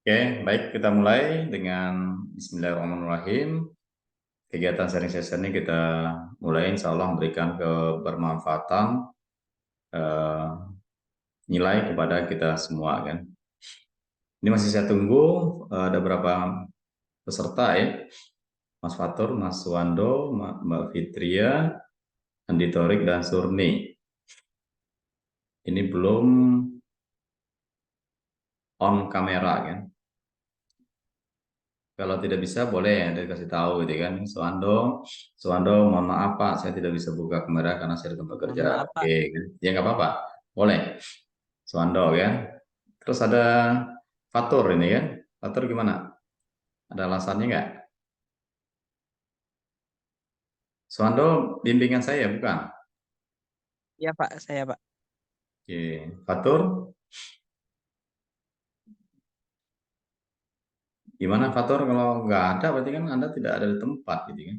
Oke, baik, kita mulai dengan Bismillahirrahmanirrahim. Kegiatan sharing session ini kita mulai insya Allah memberikan kebermanfaatan eh, nilai kepada kita semua kan. Ini masih saya tunggu ada berapa peserta ya. Mas Fatur, Mas Wando, Mbak Fitria, Andi Torik, dan Surni. Ini belum on kamera kan. Kalau tidak bisa boleh ya dikasih tahu gitu kan. Suwando, mohon maaf Pak, saya tidak bisa buka kamera karena saya di tempat Mohon kerja. maaf, Oke, Pak. kan? Ya nggak apa-apa, boleh. Suwando ya. Terus ada Fatur ini kan. Fatur gimana? Ada alasannya nggak? Suwando bimbingan saya bukan? Iya, Pak. Saya, Pak. Oke, Fatur gimana Fatur? Kalau nggak ada berarti kan Anda tidak ada di tempat gitu kan.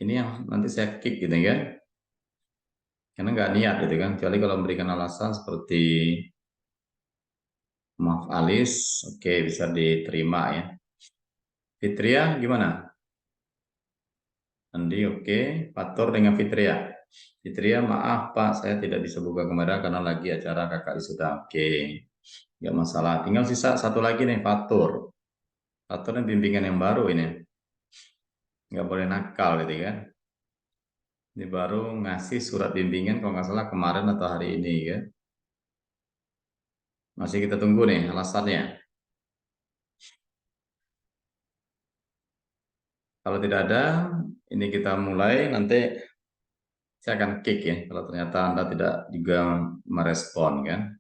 Ini yang nanti saya kick gitu kan. Karena nggak niat gitu kan. Kecuali kalau memberikan alasan seperti maaf Alis, oke bisa diterima ya. Fitria gimana? Andi oke, Fatur dengan Fitria. Fitria maaf Pak, saya tidak bisa buka kamera karena lagi acara kakak wisuda. Oke, nggak masalah. Tinggal sisa satu lagi nih Fatur. Fatur ini bimbingan yang baru ini, nggak boleh nakal gitu kan. Ini baru ngasih surat bimbingan kalau nggak salah kemarin atau hari ini ya. Masih kita tunggu nih alasannya. Kalau tidak ada, ini kita mulai nanti saya akan kick ya kalau ternyata Anda tidak juga merespon kan.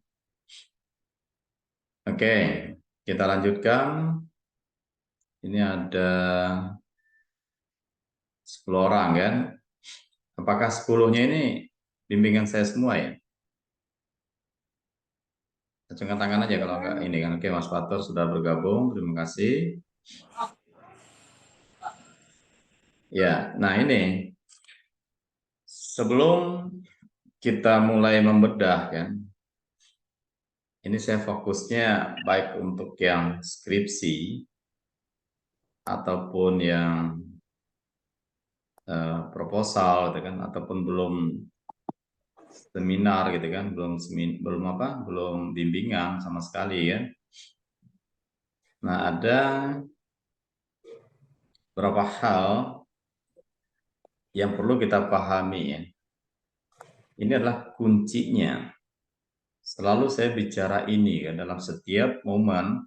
Oke, kita lanjutkan. Ini ada 10 orang kan. Apakah 10-nya ini bimbingan saya semua ya? Acungkan tangan aja kalau enggak ini kan. Oke, Mas Fatur sudah bergabung. Terima kasih. Ya, nah ini sebelum kita mulai membedah kan. Ini saya fokusnya baik untuk yang skripsi ataupun yang proposal gitu kan ataupun belum seminar gitu kan belum apa belum bimbingan sama sekali ya. Nah ada beberapa hal yang perlu kita pahami ya. Ini adalah kuncinya. Selalu saya bicara ini kan dalam setiap momen,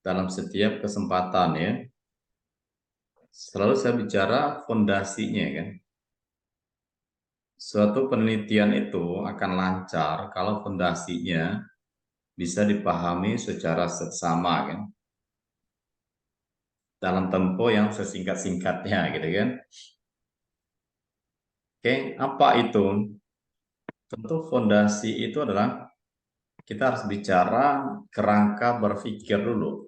dalam setiap kesempatan ya. Selalu saya bicara fondasinya kan. Suatu penelitian itu akan lancar kalau fondasinya bisa dipahami secara seksama kan. Dalam tempo yang sesingkat-singkatnya gitu kan. Oke, apa itu? Tentu fondasi itu adalah kita harus bicara kerangka berpikir dulu.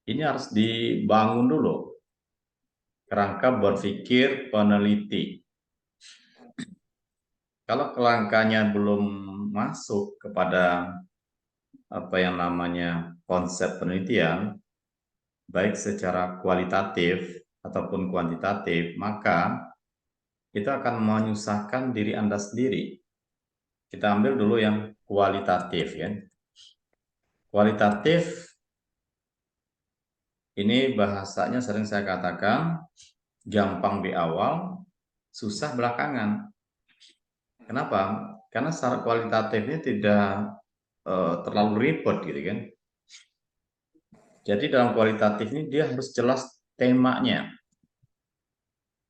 Ini harus dibangun dulu. Kerangka berpikir peneliti. Kalau kerangkanya belum masuk kepada apa yang namanya konsep penelitian, baik secara kualitatif ataupun kuantitatif, maka itu akan menyusahkan diri Anda sendiri. Kita ambil dulu yang kualitatif ya. Kualitatif ini bahasanya sering saya katakan gampang di awal, susah belakangan. Kenapa? Karena secara kualitatifnya tidak terlalu ribet gitu kan. Jadi dalam kualitatif ini dia harus jelas temanya,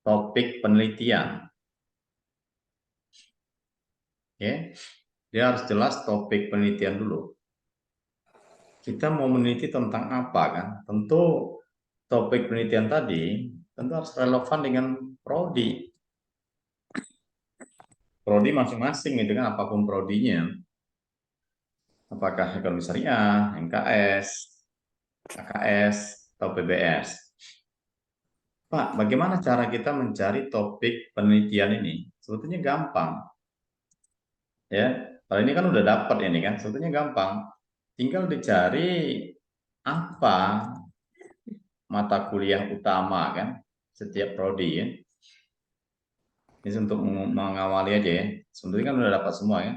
topik penelitian. Ya. Dia harus jelas topik penelitian dulu. Kita mau meneliti tentang apa kan? Tentu topik penelitian tadi tentu harus relevan dengan prodi. Prodi masing-masing itu kan apapun prodinya. Apakah ekonomi syariah, NKS, KKS, atau PBS. Pak, bagaimana cara kita mencari topik penelitian ini? Sebetulnya gampang. Ya, kalau ini kan udah dapat ini kan, sebetulnya gampang. tinggal dicari apa mata kuliah utama kan setiap prodi ya. Ini untuk mengawali aja ya. Sebenarnya kan udah dapat semua ya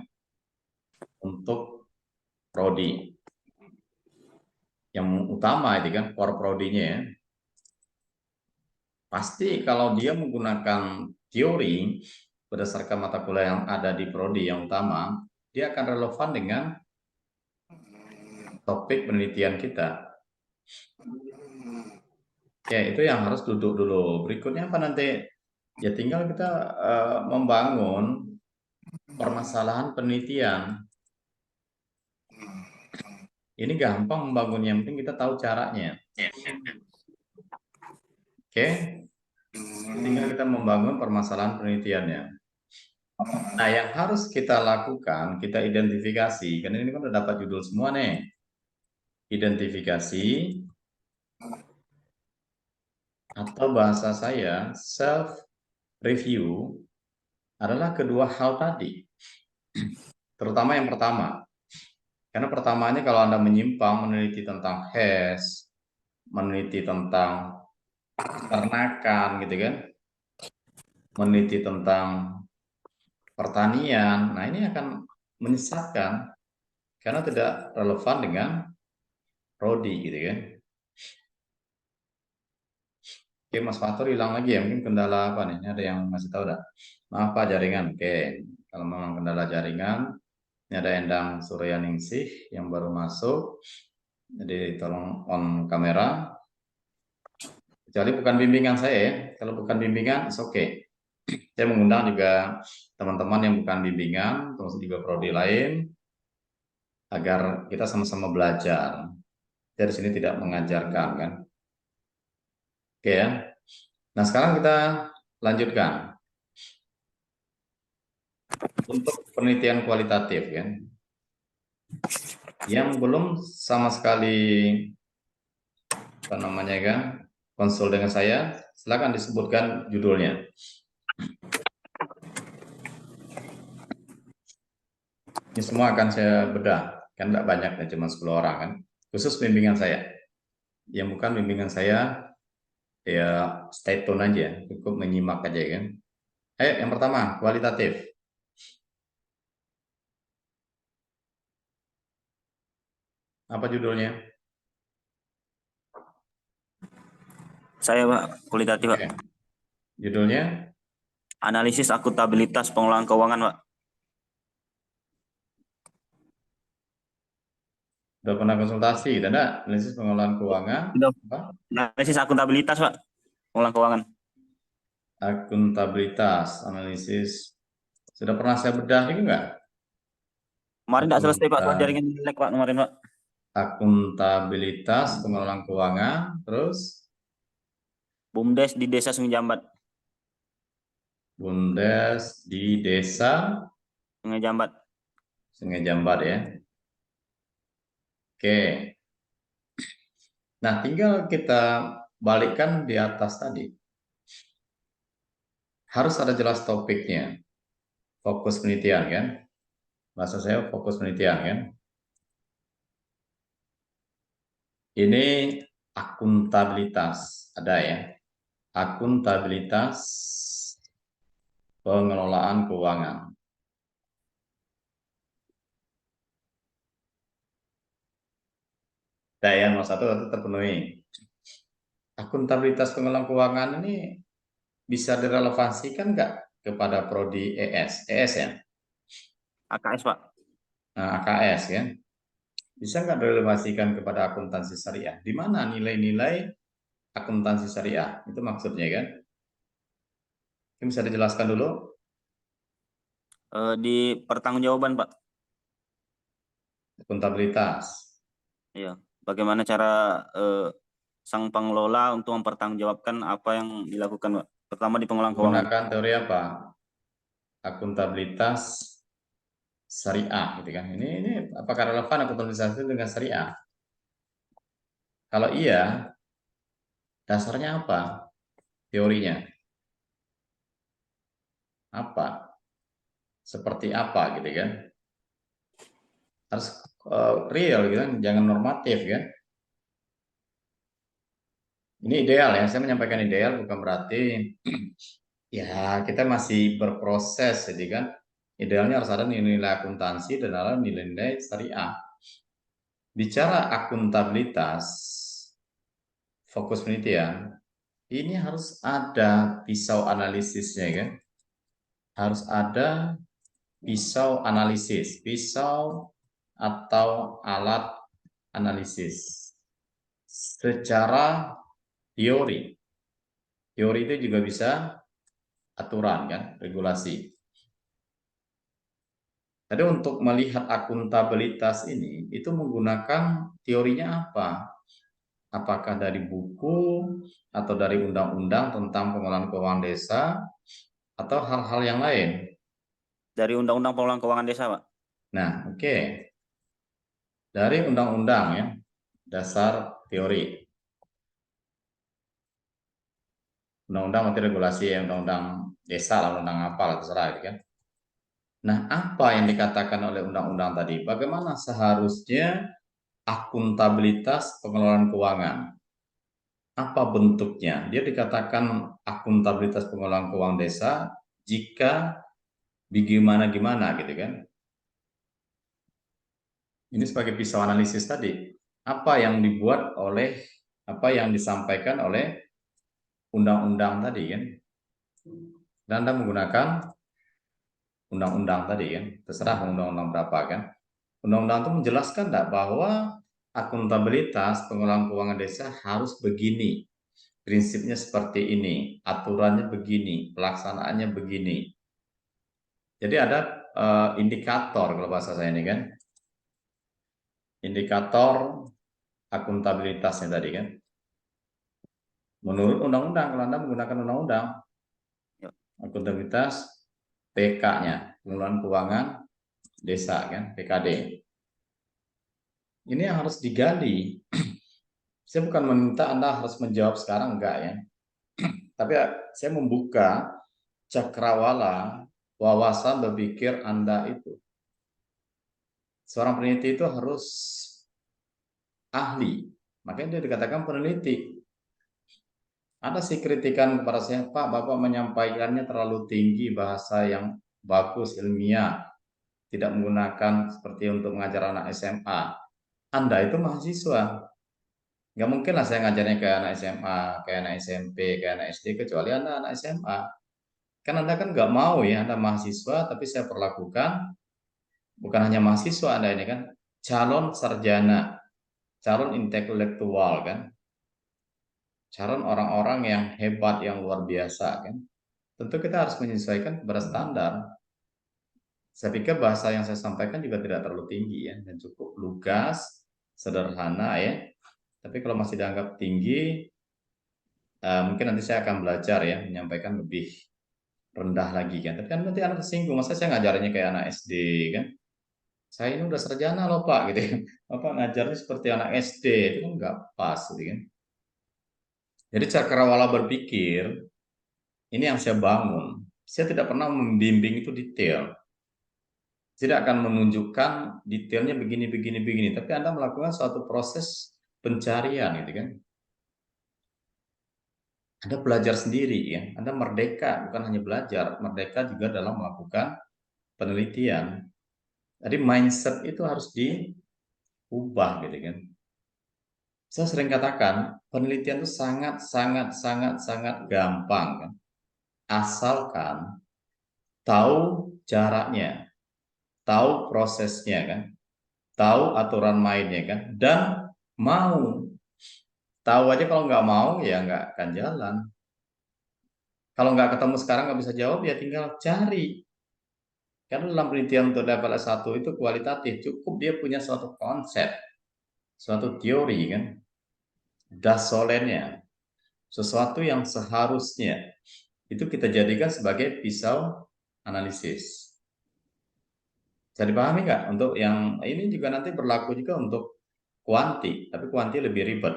untuk prodi. Yang utama itu kan core prodinya ya. Pasti kalau dia menggunakan teori berdasarkan mata kuliah yang ada di prodi yang utama, dia akan relevan dengan topik penelitian kita. Ya, itu yang harus duduk dulu. Berikutnya apa nanti? Ya tinggal kita membangun permasalahan penelitian. Ini gampang membangunnya, yang penting kita tahu caranya. Oke, tinggal kita membangun permasalahan penelitiannya. Nah, yang harus kita lakukan, kita identifikasi, karena ini kan udah dapat judul semua nih. Identifikasi, atau bahasa saya, self-review, adalah kedua hal tadi. Terutama yang pertama. Karena pertamanya kalau Anda menyimpang, meneliti tentang HES, meneliti tentang peternakan, gitu kan, meneliti tentang pertanian, nah ini akan menyesatkan karena tidak relevan dengan prodi gitu kan. Oke, Mas Fatur hilang lagi ya, mungkin kendala apa nih? Ini ada yang masih tahu dah. Maaf Pak, jaringan. Oke, kalau memang kendala jaringan, ini ada Endang Suryaningsih yang baru masuk. Jadi tolong on kamera. Kecuali bukan bimbingan saya ya. Kalau bukan bimbingan, oke. Okay. Saya mengundang juga teman-teman yang bukan bimbingan, termasuk juga prodi lain, agar kita sama-sama belajar. Dari sini tidak mengajarkan kan. Oke ya. Nah sekarang kita lanjutkan untuk penelitian kualitatif kan. Yang belum sama sekali apa namanya kan konsul dengan saya, silakan disebutkan judulnya. Ini semua akan saya bedah, kan tidak banyak ya, cuma 10 orang kan. Khusus bimbingan saya. Yang bukan bimbingan saya, ya stay tune aja, cukup menyimak aja kan. Ayo, yang pertama, kualitatif. Apa judulnya? Saya Pak, kualitatif Pak. Oke. Judulnya? Analisis akuntabilitas pengelolaan keuangan Pak. Sudah pernah konsultasi, tidak? Analisis pengelolaan keuangan? Sudah. Apa? Analisis akuntabilitas Pak, pengelolaan keuangan. Akuntabilitas, analisis. Sudah pernah saya bedah juga enggak? Kemarin tidak selesai Pak, soal jaringan jelek Pak kemarin Pak. Akuntabilitas pengelolaan keuangan, terus BUMDes di Desa Sungai Jambat. BUMDes di Desa Sungai Jambat. Sungai Jambat ya. Oke. Nah, tinggal kita balikkan di atas tadi. Harus ada jelas topiknya. Fokus penelitian kan? Bahasa saya fokus penelitian kan? Ini akuntabilitas, ada ya. Akuntabilitas pengelolaan keuangan. Daya nomor satu terpenuhi. Akuntabilitas pengelolaan keuangan ini bisa direlevansikan nggak kepada prodi ES? ES ya? AKS Pak. Nah, AKS ya. Bisa nggak direlevasikan kepada akuntansi syariah? Di mana nilai-nilai akuntansi syariah? Itu maksudnya kan? Ini bisa dijelaskan dulu? Di pertanggungjawaban Pak. Akuntabilitas. Iya. Bagaimana cara sang pengelola untuk mempertanggungjawabkan apa yang dilakukan Pak. Terutama di pengelolaan keuangan. Menggunakan teori apa? Akuntabilitas syariah gitu kan. Ini apakah relevan akuntabilitas itu dengan syariah? Kalau iya, dasarnya apa? Teorinya apa? Seperti apa gitu kan? Harus real gitu kan, jangan normatif kan. Ini ideal ya, saya menyampaikan ideal bukan berarti ya kita masih berproses, jadi kan idealnya harus ada nilai-nilai akuntansi dan ada nilai-nilai syariah. Bicara akuntabilitas, fokus penelitian, ini harus ada pisau analisisnya kan, harus ada pisau analisis, pisau atau alat analisis secara teori. Teori itu juga bisa aturan kan, regulasi. Jadi untuk melihat akuntabilitas ini, itu menggunakan teorinya apa? Apakah dari buku atau dari undang-undang tentang pengelolaan keuangan desa atau hal-hal yang lain? Dari Undang-Undang Pengelolaan Keuangan Desa, Pak. Nah, oke. Dari undang-undang ya, dasar teori. Undang-undang nanti regulasi ya, undang-undang desa lah, undang apa lah, terserah gitu kan. Nah, apa yang dikatakan oleh undang-undang tadi? Bagaimana seharusnya akuntabilitas pengelolaan keuangan? Apa bentuknya? Dia dikatakan akuntabilitas pengelolaan keuangan desa jika bagaimana-gimana gitu kan. Ini sebagai pisau analisis tadi. Apa yang dibuat oleh, apa yang disampaikan oleh undang-undang tadi kan. Dan Anda menggunakan undang-undang tadi kan. Terserah undang-undang berapa kan. Undang-undang itu menjelaskan enggak bahwa akuntabilitas pengelolaan keuangan desa harus begini. Prinsipnya seperti ini, aturannya begini, pelaksanaannya begini. Jadi ada indikator kalau bahasa saya ini kan. Indikator akuntabilitasnya tadi kan. Menurut undang-undang, kalau Anda menggunakan undang-undang, Ya. akuntabilitas PK-nya, pengelolaan keuangan desa kan, PKD. Ini yang harus digali. Saya bukan meminta Anda harus menjawab sekarang, enggak ya. Tapi saya membuka cakrawala wawasan berpikir Anda itu. Seorang peneliti itu harus ahli. Makanya dia dikatakan peneliti. Ada sih kritikan kepada saya, Pak, Bapak menyampaikannya terlalu tinggi, bahasa yang bagus, ilmiah, tidak menggunakan seperti untuk mengajar anak SMA. Anda itu mahasiswa. Nggak mungkin lah saya ngajarnya ke anak SMA, ke anak SMP, ke anak SD, kecuali Anda anak SMA. Kan Anda kan nggak mau ya, Anda mahasiswa, tapi saya perlakukan bukan hanya mahasiswa Anda ini kan, calon sarjana, calon intelektual kan, calon orang-orang yang hebat, yang luar biasa kan. Tentu kita harus menyesuaikan kepada standar. Saya pikir bahasa yang saya sampaikan juga tidak terlalu tinggi ya, dan cukup lugas, sederhana ya. Tapi kalau masih dianggap tinggi, mungkin nanti saya akan belajar ya, menyampaikan lebih rendah lagi kan. Tapi kan nanti anak tersinggung, masa saya ngajarnya kayak anak SD kan. Saya ini udah sarjana loh Pak gitu kan. Bapak ngajarnya seperti anak SD, itu kan nggak pas gitu kan. Jadi cakrawala berpikir, ini yang saya bangun. Saya tidak pernah membimbing itu detail. Tidak akan menunjukkan detailnya begini, begini, begini. Tapi Anda melakukan suatu proses pencarian gitu kan. Anda belajar sendiri ya. Anda merdeka, bukan hanya belajar. Merdeka juga dalam melakukan penelitian. Jadi mindset itu harus diubah gitu kan. Saya sering katakan, penelitian itu sangat gampang kan. Asalkan tahu caranya, tahu prosesnya kan, tahu aturan mainnya kan, dan mau. Tahu aja kalau nggak mau ya nggak akan jalan. Kalau nggak ketemu sekarang nggak bisa jawab ya tinggal cari. Karena dalam penelitian untuk level S1 itu kualitatif, cukup dia punya suatu konsep, suatu teori kan, dasolennya, sesuatu yang seharusnya itu kita jadikan sebagai pisau analisis. Bisa dipahami nggak? Untuk yang ini juga nanti berlaku juga untuk kuanti, tapi kuanti lebih ribet.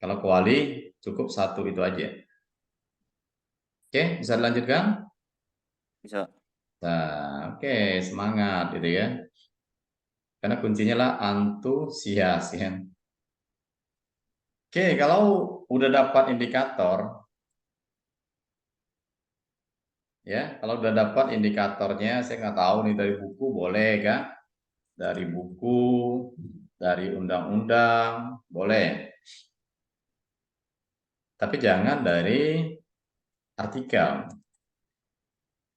Kalau kuali cukup satu itu aja. Oke, bisa dilanjutkan? Bisa. Nah, oke, semangat gitu ya. Karena kuncinya lah antusias ya. Oke, kalau udah dapat indikator, ya, kalau udah dapat indikatornya, saya nggak tahu nih dari buku boleh kan? Dari buku, dari undang-undang, boleh. Tapi jangan dari artikel,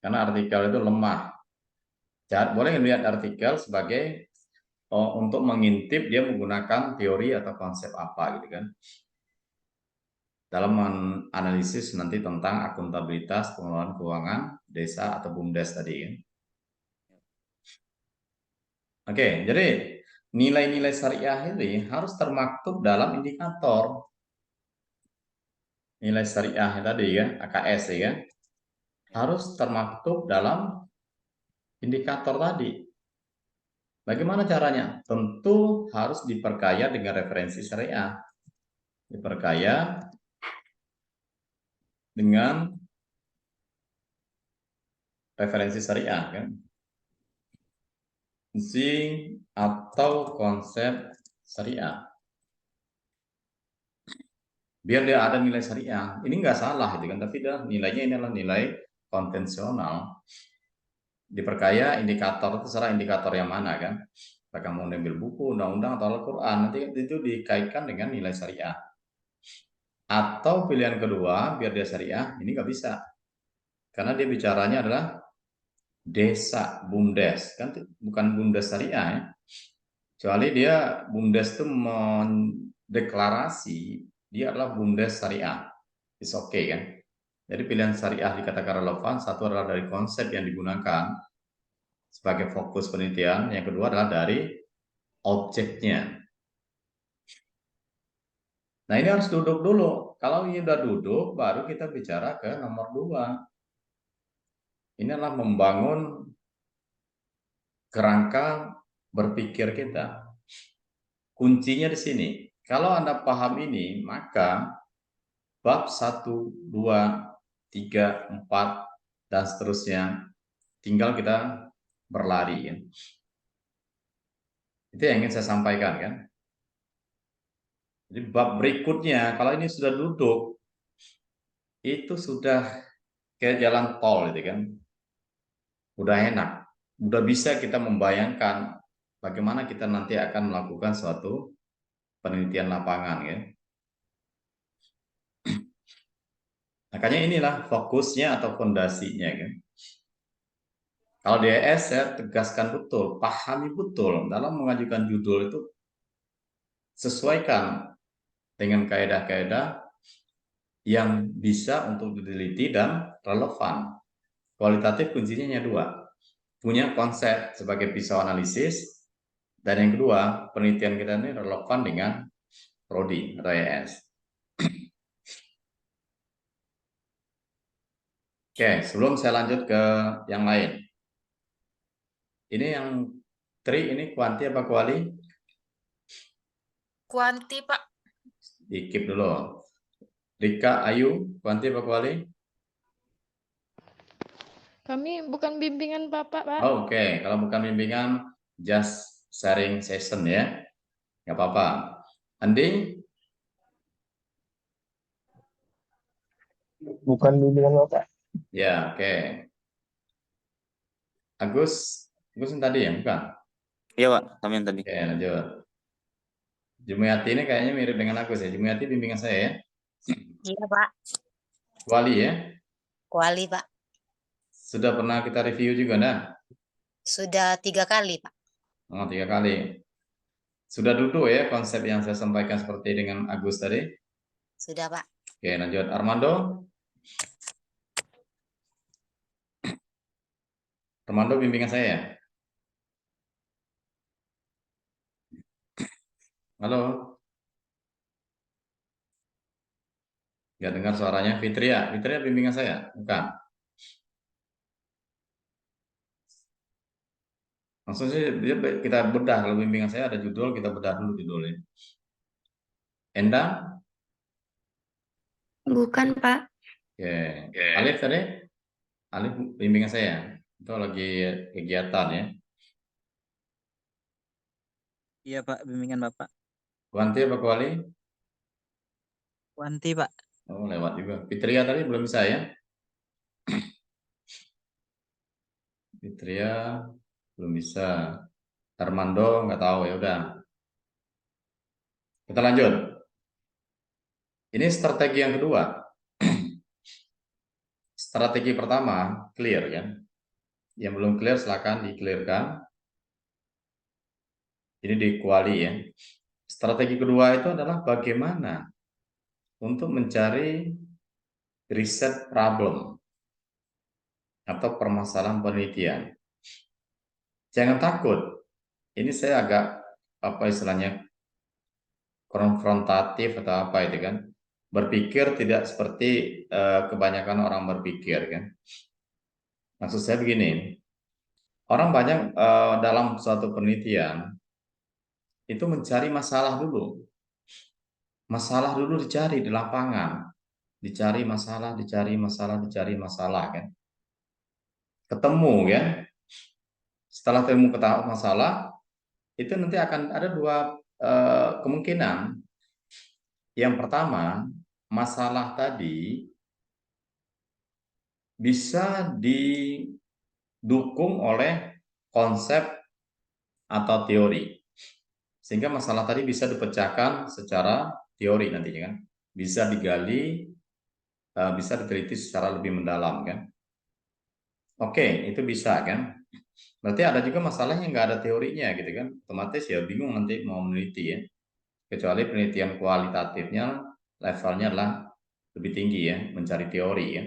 karena artikel itu lemah. Boleh melihat artikel sebagai untuk mengintip dia menggunakan teori atau konsep apa gitu kan. Dalam menganalisis nanti tentang akuntabilitas pengelolaan keuangan desa atau BUMDes tadi kan. Oke, jadi nilai-nilai syariah ini harus termaktub dalam indikator. Nilai syariah tadi ya, AKS ya, harus termaktub dalam indikator tadi. Bagaimana caranya? Tentu harus diperkaya dengan referensi syariah. Diperkaya dengan referensi syariah kan. Fungsi atau konsep syariah. Biar dia ada nilai syariah. Ini nggak salah itu kan, tapi nilainya ini adalah nilai konvensional. Diperkaya indikator, terserah indikator yang mana kan. Apakah mau ambil buku, undang-undang, atau Al-Quran, nanti itu dikaitkan dengan nilai syariah. Atau pilihan kedua, biar dia syariah, ini nggak bisa. Karena dia bicaranya adalah desa, BUMDes. Kan bukan BUMDes syariah ya. Kecuali dia BUMDes itu mendeklarasi, dia adalah BUMDes syariah. It's okay kan. Jadi pilihan syariah dikatakan relevan, satu adalah dari konsep yang digunakan sebagai fokus penelitian, yang kedua adalah dari objeknya. Nah ini harus duduk dulu. Kalau ini udah duduk, baru kita bicara ke nomor 2. Ini adalah membangun kerangka berpikir kita. Kuncinya di sini. Kalau Anda paham ini, maka bab 1, 2, 3, 4, dan seterusnya tinggal kita berlari ya. Itu yang ingin saya sampaikan kan. Jadi bab berikutnya kalau ini sudah duduk itu sudah kayak jalan tol gitu kan. Udah enak. Udah bisa kita membayangkan bagaimana kita nanti akan melakukan suatu penelitian lapangan ya. Makanya inilah fokusnya atau fondasinya kan. Kalau di ES saya tegaskan betul, pahami betul dalam mengajukan judul itu sesuaikan dengan kaedah-kaedah yang bisa untuk diteliti dan relevan. Kualitatif kuncinya hanya 2. Punya konsep sebagai pisau analisis, dan yang kedua, penelitian kita ini relevan dengan prodi atau ES. Oke, sebelum saya lanjut ke yang lain. Ini yang tri ini kuanti apa kuali? Kuanti, Pak. Dikip dulu. Rika, Ayu, kuanti apa kuali? Kami bukan bimbingan Bapak, Pak. Oh, Oke, kalau bukan bimbingan, just sharing session ya. Nggak apa-apa. Andi? Bukan bimbingan Bapak. Ya, oke. Agus yang tadi ya, bukan? Iya Pak, kami yang tadi. Oke, lanjut. Jumiati ini kayaknya mirip dengan Agus ya. Jumiati bimbingan saya ya. Iya, Pak. Kuali ya. Kuali, Pak. Sudah pernah kita review juga, nah? Sudah 3 kali, Pak. Oh, 3 kali. Sudah duduk ya konsep yang saya sampaikan seperti dengan Agus tadi? Sudah, Pak. Oke, lanjut. Armando? Armando bimbingan saya ya? Halo? Nggak dengar suaranya. Fitria? Fitria bimbingan saya? Bukan. Langsung sih kita bedah. Kalau bimbingan saya ada judul, kita bedah dulu judulnya. Endang? Bukan, Pak. Oke. Alif tadi? Alif bimbingan saya. Itu lagi kegiatan ya. Iya Pak, bimbingan Bapak. Wanti apa Kuali? Wanti Pak. Oh, lewat juga. Fitria tadi belum bisa ya? Fitria belum bisa. Armando nggak tahu, ya udah. Kita lanjut. Ini strategi yang kedua. Strategi pertama clear kan? Yang belum clear silakan di-clearkan. Ini di Kuali ya. Strategi kedua itu adalah bagaimana untuk mencari riset problem atau permasalahan penelitian. Jangan takut. Ini saya agak apa istilahnya konfrontatif atau apa itu kan. Berpikir tidak seperti kebanyakan orang berpikir kan. Maksud saya begini, orang banyak dalam suatu penelitian itu mencari masalah dulu. Masalah dulu dicari di lapangan. Dicari masalah, dicari masalah, dicari masalah kan. Ketemu kan. Setelah ketemu masalah, itu nanti akan ada dua kemungkinan. Yang pertama, masalah tadi bisa didukung oleh konsep atau teori. Sehingga masalah tadi bisa dipecahkan secara teori nantinya kan. Bisa digali, bisa diteliti secara lebih mendalam kan. Oke, itu bisa kan. Berarti ada juga masalah yang nggak ada teorinya gitu kan. Otomatis ya bingung nanti mau meneliti ya. Kecuali penelitian kualitatifnya levelnya adalah lebih tinggi ya, mencari teori ya.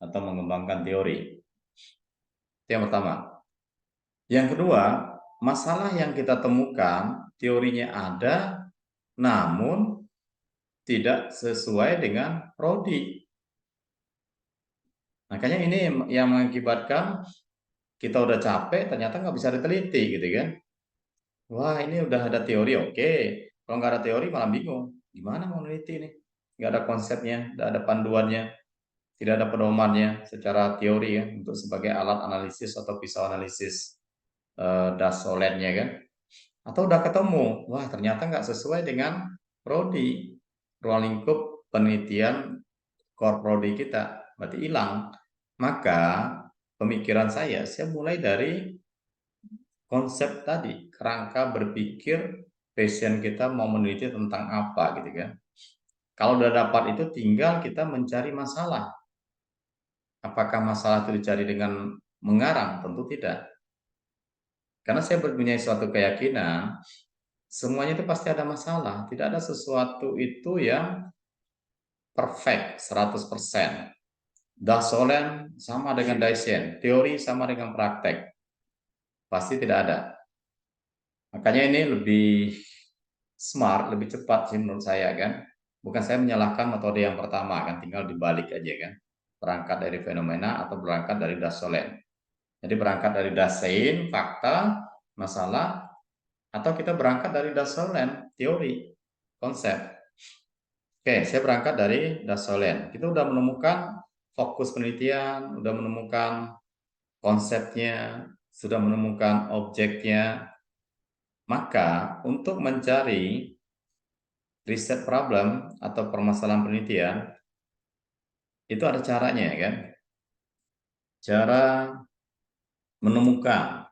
Atau mengembangkan teori. Itu yang pertama. Yang kedua, masalah yang kita temukan teorinya ada, namun tidak sesuai dengan prodi. Makanya ini yang mengakibatkan kita udah capek, ternyata nggak bisa diteliti gitu kan. Wah ini udah ada teori, oke. Kalau nggak ada teori malah bingung. Gimana mau meneliti ini? Nggak ada konsepnya, nggak ada panduannya, tidak ada pedomannya secara teori ya, untuk sebagai alat analisis atau pisau analisis dasoletnya kan. Atau udah ketemu, wah ternyata nggak sesuai dengan prodi, ruang lingkup penelitian core prodi kita, berarti hilang. Maka pemikiran saya mulai dari konsep tadi, kerangka berpikir passion kita mau meneliti tentang apa gitu kan. Kalau udah dapat itu tinggal kita mencari masalah. Apakah masalah itu dicari dengan mengarang? Tentu tidak. Karena saya mempunyai suatu keyakinan, semuanya itu pasti ada masalah. Tidak ada sesuatu itu yang perfect 100%. Dasolen sama dengan Daisen, teori sama dengan praktek. Pasti tidak ada. Makanya ini lebih smart, lebih cepat sih menurut saya kan. Bukan saya menyalahkan metode yang pertama kan, tinggal dibalik aja kan. Berangkat dari fenomena atau berangkat dari Dasolen. Jadi berangkat dari Dasein, fakta, masalah, atau kita berangkat dari Dasolen, teori, konsep. Oke, saya berangkat dari Dasolen. Kita udah menemukan fokus penelitian, udah menemukan konsepnya, sudah menemukan objeknya. Maka untuk mencari riset problem atau permasalahan penelitian, itu ada caranya kan. Cara menemukan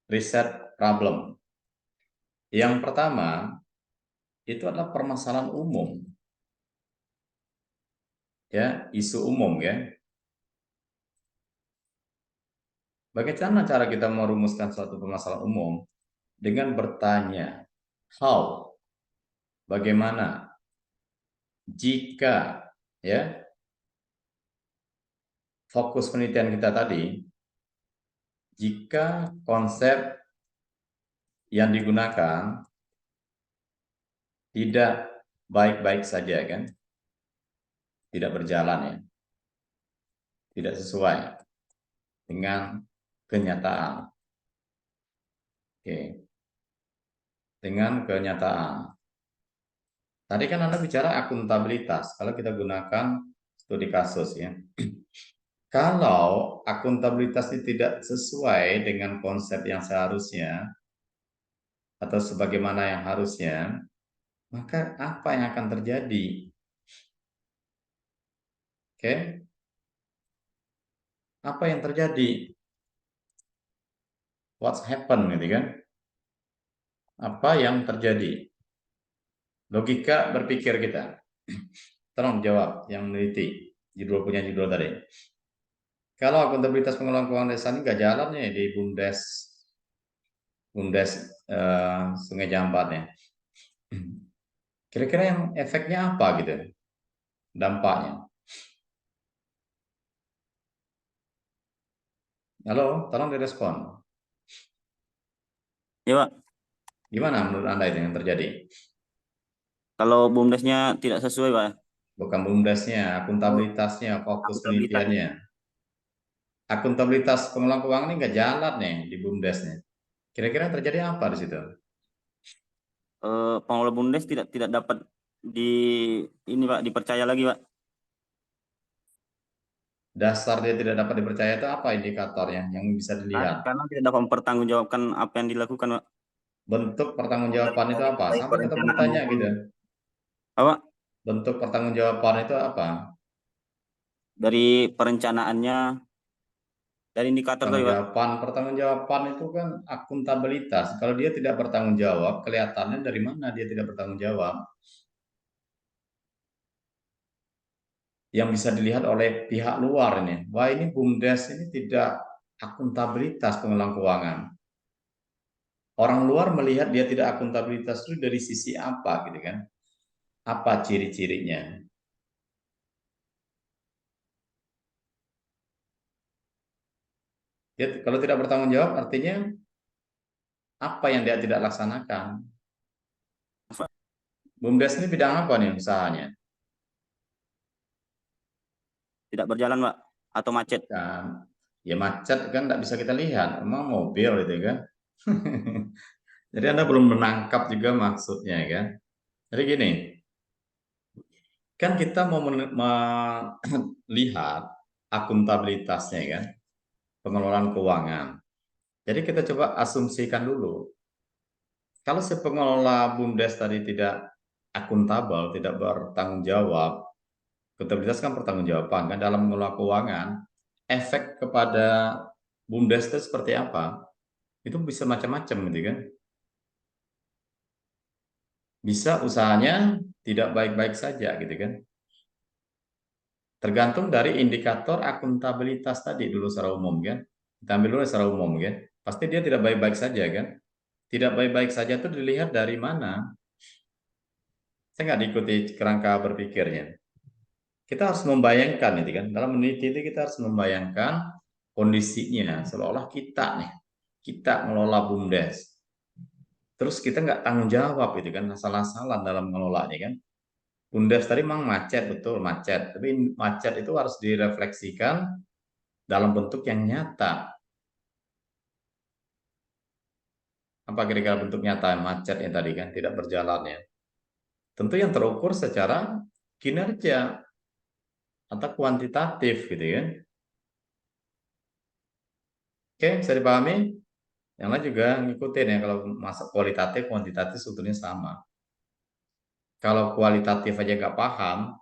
riset problem. Yang pertama, itu adalah permasalahan umum. Ya, isu umum ya. Bagaimana cara kita merumuskan suatu permasalahan umum? Dengan bertanya, how? Bagaimana? Jika ya, fokus penelitian kita tadi, jika konsep yang digunakan tidak baik-baik saja kan, tidak berjalan ya, tidak sesuai dengan kenyataan. Oke. Dengan kenyataan. Tadi kan Anda bicara akuntabilitas, kalau kita gunakan studi kasus ya. Kalau akuntabilitas ini tidak sesuai dengan konsep yang seharusnya, atau sebagaimana yang harusnya, maka apa yang akan terjadi? Oke? Apa yang terjadi? What's happen gitu kan? Apa yang terjadi? Logika berpikir kita. Tolong jawab yang meneliti. Punya judul tadi. Kalau akuntabilitas pengelolaan keuangan desa ini nggak jalan nih di BUMDes Sungai Jambat ya. Kira-kira yang efeknya apa gitu? Dampaknya. Halo, tolong direspon. Ya Pak, Gimana menurut Anda itu yang terjadi? kalau BUMDesnya tidak sesuai Pak. Bukan BUMDesnya, akuntabilitasnya, fokus Akuntabilitas. penelitiannya. Akuntabilitas pengelolaan keuangan ini nggak jalan nih di BUMDesnya. Kira-kira yang terjadi apa di situ? Pengelola BUMDes tidak dapat dipercaya lagi Pak. Dasar dia tidak dapat dipercaya itu apa indikatornya yang bisa dilihat? Karena tidak dapat mempertanggungjawabkan apa yang dilakukan Pak. Bentuk pertanggungjawaban itu apa? Dari Sampai kita perencanaan bertanya maupun gitu. apa? Bentuk pertanggungjawaban itu apa? Dari perencanaannya, dari indikator tadi Pak. Pertanggungjawaban itu kan akuntabilitas. Kalau dia tidak bertanggung jawab, kelihatannya dari mana dia tidak bertanggung jawab? Yang bisa dilihat oleh pihak luar ini. Wah, ini BUMDes ini tidak akuntabilitas pengelolaan keuangan. Orang luar melihat dia tidak akuntabilitas itu dari sisi apa gitu kan? Apa ciri-cirinya? Dia kalau tidak bertanggung jawab artinya apa yang dia tidak laksanakan? BUMDes ini bidang apa nih usahanya? Tidak berjalan Pak, atau macet. Kan, ya macet kan nggak bisa kita lihat, emang mobil itu kan. Jadi Anda belum menangkap juga maksudnya kan. Jadi gini, kan kita mau melihat akuntabilitasnya kan, pengelolaan keuangan. Jadi kita coba asumsikan dulu, kalau si pengelola BUMDes tadi tidak akuntabel, tidak bertanggung jawab, akuntabilitas kan pertanggungjawaban kan dalam mengelola keuangan, efek kepada BUMDes itu seperti apa? Itu bisa macam-macam gitu kan. Bisa usahanya tidak baik-baik saja gitu kan. Tergantung dari indikator akuntabilitas tadi dulu secara umum kan. Kita ambil dulu secara umum kan. Pasti dia tidak baik-baik saja kan. Tidak baik-baik saja itu dilihat dari mana. Saya nggak diikuti kerangka berpikirnya. Kita harus membayangkan itu kan. Dalam meneliti itu kita harus membayangkan kondisinya. Seolah-olah kita nih. Kita ngelola BUMDes. Terus kita nggak tanggung jawab itu kan. Salah-salah dalam mengelolanya kan. BUMDes tadi memang macet, betul macet. Tapi macet itu harus direfleksikan dalam bentuk yang nyata. Apa kira-kira bentuk nyata macetnya tadi kan, tidak berjalannya. Tentu yang terukur secara kinerja atau kuantitatif gitu kan. Oke, bisa dipahami? Yang lain juga ngikutin ya, kalau masa kualitatif, kuantitatif sebetulnya sama. Kalau kualitatif aja nggak paham,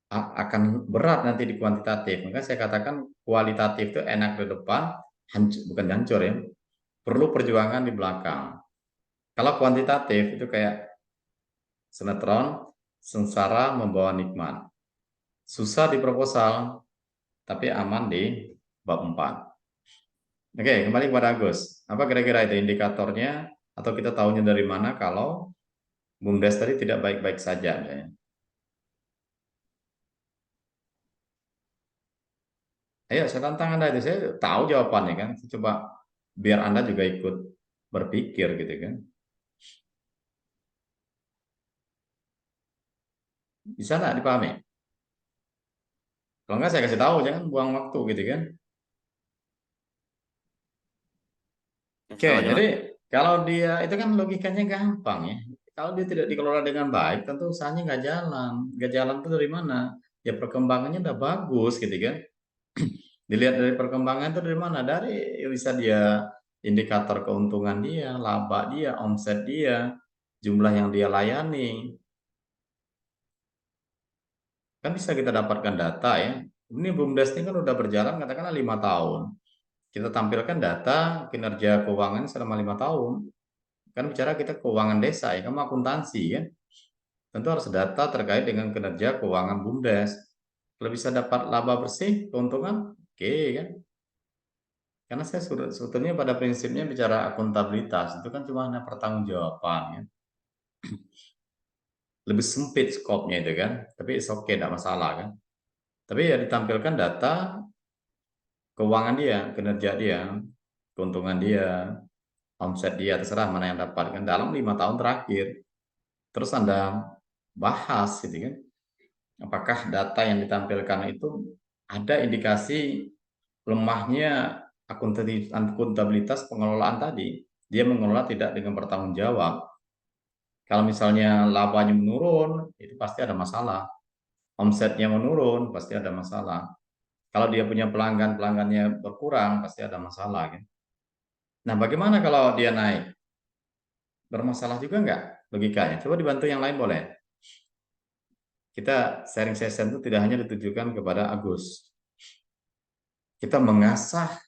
akan berat nanti di kuantitatif. Maka saya katakan kualitatif itu enak di depan, bukan hancur ya. Perlu perjuangan di belakang. Kalau kuantitatif itu kayak sinetron, sengsara membawa nikmat. Susah di proposal, tapi aman di bab 4. Oke, kembali kepada Agus. Apa kira-kira itu indikatornya, atau kita tahunya dari mana kalau BUMDes tadi tidak baik-baik saja? Ayo, saya tantang Anda itu. Saya tahu jawabannya kan. Coba biar Anda juga ikut berpikir gitu kan. Bisa nggak dipahami? Kalau nggak saya kasih tahu, jangan buang waktu gitu kan. Oke, jadi kalau dia itu kan logikanya gampang ya. Kalau dia tidak dikelola dengan baik, tentu usahanya nggak jalan. Nggak jalan itu dari mana? Ya perkembangannya udah bagus gitu kan. Dilihat dari perkembangan itu dari mana? Dari bisa dia indikator keuntungan dia, laba dia, omset dia, jumlah yang dia layani. Kan bisa kita dapatkan data ya. Ini BUMDes ini kan udah berjalan katakanlah 5 tahun. Kita tampilkan data kinerja keuangan selama 5 tahun. Kan bicara kita keuangan desa ya, kamu akuntansi ya. Tentu harus data terkait dengan kinerja keuangan BUMDes. Kalau bisa dapat laba bersih, keuntungan, oke kan. Karena saya sebetulnya pada prinsipnya bicara akuntabilitas, itu kan cuma hanya pertanggungjawaban ya. Lebih sempit skopnya itu kan, tapi it's okay, tidak masalah kan. Tapi ya ditampilkan data keuangan dia, kinerja dia, keuntungan dia, omset dia, terserah mana yang dapatkan dalam 5 tahun terakhir. Terus Anda bahas gitu kan, apakah data yang ditampilkan itu ada indikasi lemahnya akuntabilitas pengelolaan tadi. Dia mengelola tidak dengan bertanggung jawab. Kalau misalnya labanya menurun, itu pasti ada masalah. Omsetnya menurun, pasti ada masalah. Kalau dia punya pelanggannya berkurang, pasti ada masalah. Kan? Nah, bagaimana kalau dia naik? Bermasalah juga nggak logikanya? Coba dibantu yang lain boleh? Kita sharing session itu tidak hanya ditujukan kepada Agus. Kita mengasah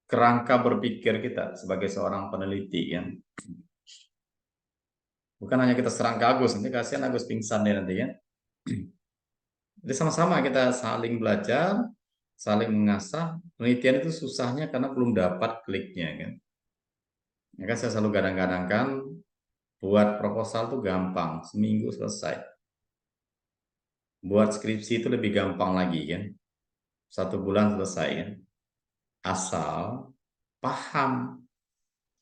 kerangka berpikir kita sebagai seorang peneliti. Kan? Bukan hanya kita serang ke Agus, nanti kasihan Agus pingsan deh nanti kan. Jadi sama-sama kita saling belajar, saling mengasah. Penelitian itu susahnya karena belum dapat kliknya kan. Ya kan saya selalu gadang-gadangkan buat proposal itu gampang, seminggu selesai. Buat skripsi itu lebih gampang lagi kan. 1 bulan selesai kan. Asal paham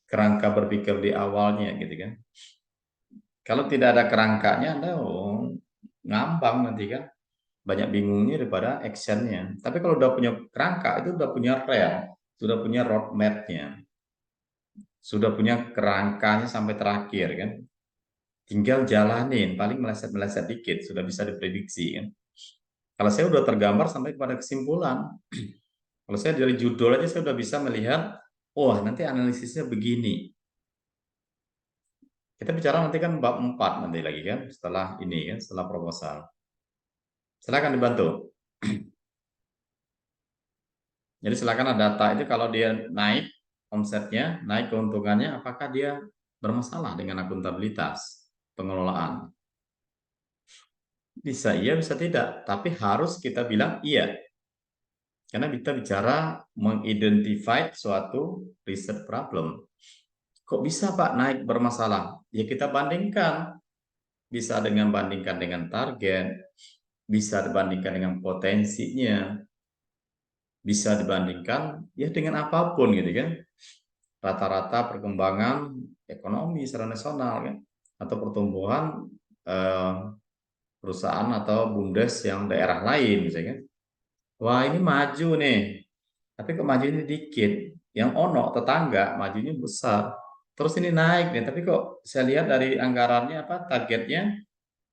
kerangka berpikir di awalnya gitu kan. Kalau tidak ada kerangkanya, Anda ngambang nanti kan. Banyak bingungnya daripada actionnya. Tapi kalau udah punya kerangka, itu udah punya rel, sudah punya roadmap-nya, sudah punya kerangkanya sampai terakhir kan. Tinggal jalanin, paling meleset-meleset dikit, sudah bisa diprediksi kan. Kalau saya udah tergambar sampai pada kesimpulan. Kalau saya dari judul aja saya udah bisa melihat, oh nanti analisisnya begini. Kita bicara nanti kan bab 4 nanti lagi kan, setelah ini kan, setelah proposal. Silakan dibantu. Jadi silakan ada data itu kalau dia naik omsetnya, naik keuntungannya, apakah dia bermasalah dengan akuntabilitas pengelolaan? Bisa iya, bisa tidak. Tapi harus kita bilang iya. Karena kita bicara mengidentify suatu riset problem. Kok bisa Pak naik bermasalah? Ya kita bandingkan. Bisa dengan bandingkan dengan target, bisa dibandingkan dengan potensinya, bisa dibandingkan ya dengan apapun gitu kan. Rata-rata perkembangan ekonomi secara nasional kan, atau pertumbuhan perusahaan atau BUMDes yang daerah lain misalnya. Wah ini maju nih, tapi kok majunya dikit. Yang ono tetangga majunya besar. Terus ini naik nih, tapi kok saya lihat dari anggarannya apa targetnya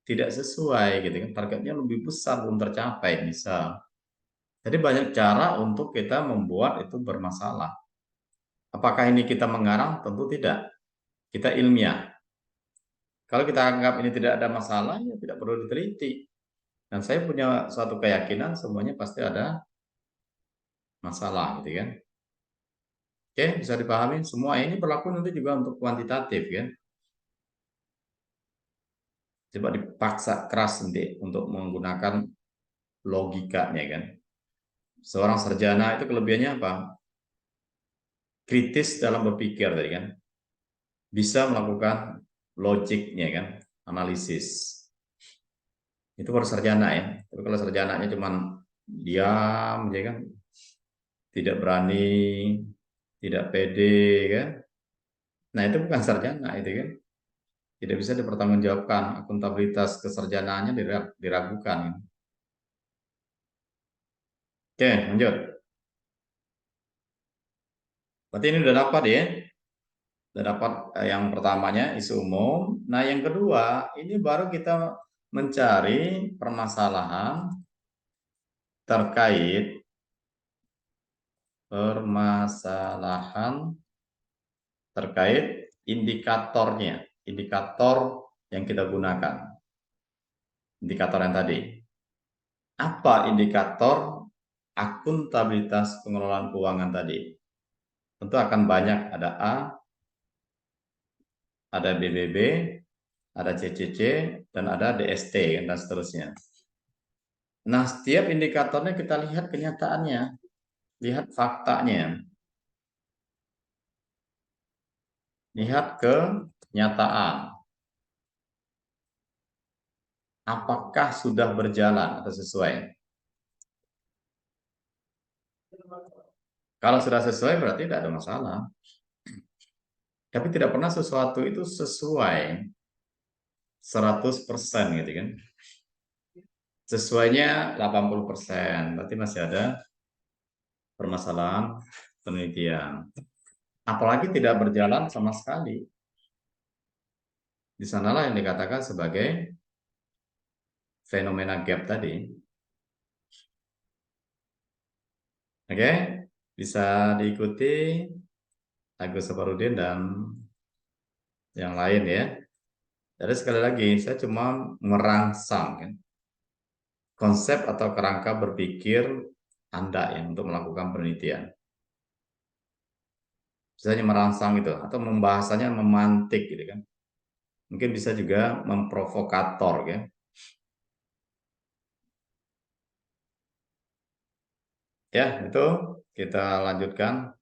tidak sesuai gitu kan. Targetnya lebih besar belum tercapai misal. Jadi banyak cara untuk kita membuat itu bermasalah. Apakah ini kita mengarang? Tentu tidak. Kita ilmiah. Kalau kita anggap ini tidak ada masalah, ya tidak perlu diteliti. Dan saya punya suatu keyakinan semuanya pasti ada masalah, gitu kan. Oke, bisa dipahami. Semua ini berlaku nanti juga untuk kuantitatif, kan. Coba dipaksa keras nanti untuk menggunakan logikanya, kan. Seorang sarjana itu kelebihannya apa? Kritis dalam berpikir, tadi kan. Bisa melakukan logiknya, kan, analisis. Itu baru sarjana ya. Tapi kalau sarjananya cuma diam aja kan, tidak berani, tidak pede kan. Nah, itu bukan sarjana itu kan. Tidak bisa dipertanggungjawabkan, akuntabilitas kesarjanaannya diragukan. Kan? Oke, lanjut. Berarti ini udah dapat ya. Udah dapat yang pertamanya isu umum. Nah, yang kedua, ini baru kita mencari permasalahan terkait permasalahan terkait indikatornya, indikator yang kita gunakan. Indikator yang tadi. Apa indikator akuntabilitas pengelolaan keuangan tadi? Tentu akan banyak, ada A, ada BBB, ada CCC, dan ada DST, dan seterusnya. Nah, setiap indikatornya kita lihat kenyataannya, lihat faktanya, lihat kenyataan. Apakah sudah berjalan atau sesuai? Kalau sudah sesuai berarti tidak ada masalah. Tapi tidak pernah sesuatu itu sesuai 100% gitu kan. Sesuainya 80%, berarti masih ada permasalahan penelitian. Apalagi tidak berjalan sama sekali. Di sanalah yang dikatakan sebagai fenomena gap tadi. Oke, bisa diikuti Agus Saparudin dan yang lain ya. Jadi sekali lagi, saya cuma merangsang kan, konsep atau kerangka berpikir Anda ya untuk melakukan penelitian. Misalnya merangsang itu atau membahasanya memantik gitu kan. Mungkin bisa juga memprovokator ya. Ya, itu kita lanjutkan.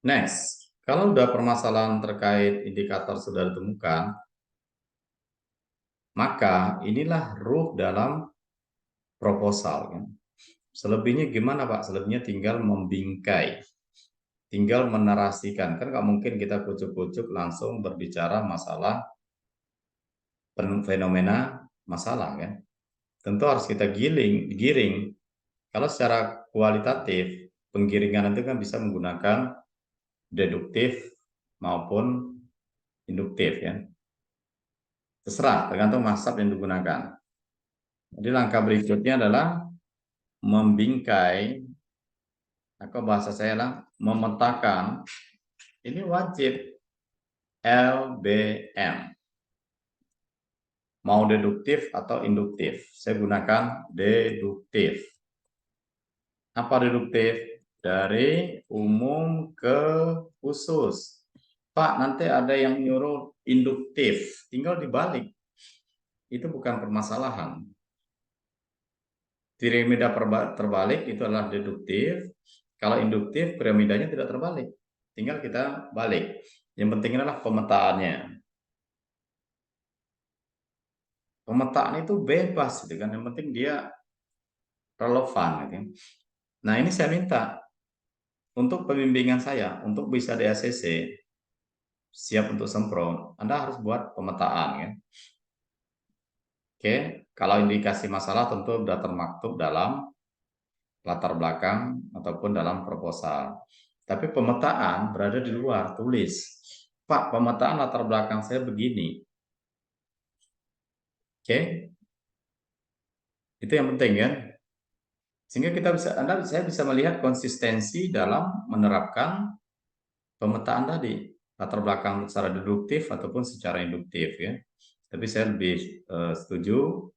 Next, kalau udah permasalahan terkait indikator sudah ditemukan, maka inilah ruh dalam proposal kan. Selebihnya gimana Pak? Selebihnya tinggal membingkai, tinggal menarasikan. Kan nggak mungkin kita kucuk-kucuk langsung berbicara masalah fenomena masalah kan. Tentu harus kita giring. Kalau secara kualitatif, penggiringan itu kan bisa menggunakan deduktif maupun induktif ya. Terserah, tergantung mazhab yang digunakan. Jadi langkah berikutnya adalah membingkai, atau bahasa saya lah memetakan. Ini wajib LBM. Mau deduktif atau induktif. Saya gunakan deduktif. Apa deduktif? Dari umum ke khusus. Pak, nanti ada yang nyuruh induktif. Tinggal dibalik. Itu bukan permasalahan. Piramida terbalik itu adalah deduktif. Kalau induktif, piramidanya tidak terbalik. Tinggal kita balik. Yang penting adalah pemetaannya. Pemetaan itu bebas, gitu kan. Yang penting dia relevan. Gitu. Nah, ini saya minta untuk pembimbingan saya, untuk bisa di ACC, siap untuk sempro, Anda harus buat pemetaan. Ya. Oke, kalau indikasi masalah tentu sudah termaktub dalam latar belakang ataupun dalam proposal. Tapi pemetaan berada di luar, tulis. Pak, pemetaan latar belakang saya begini. Oke, itu yang penting ya. Sehingga saya bisa melihat konsistensi dalam menerapkan pemetaan tadi, latar belakang secara deduktif ataupun secara induktif ya. Tapi saya lebih setuju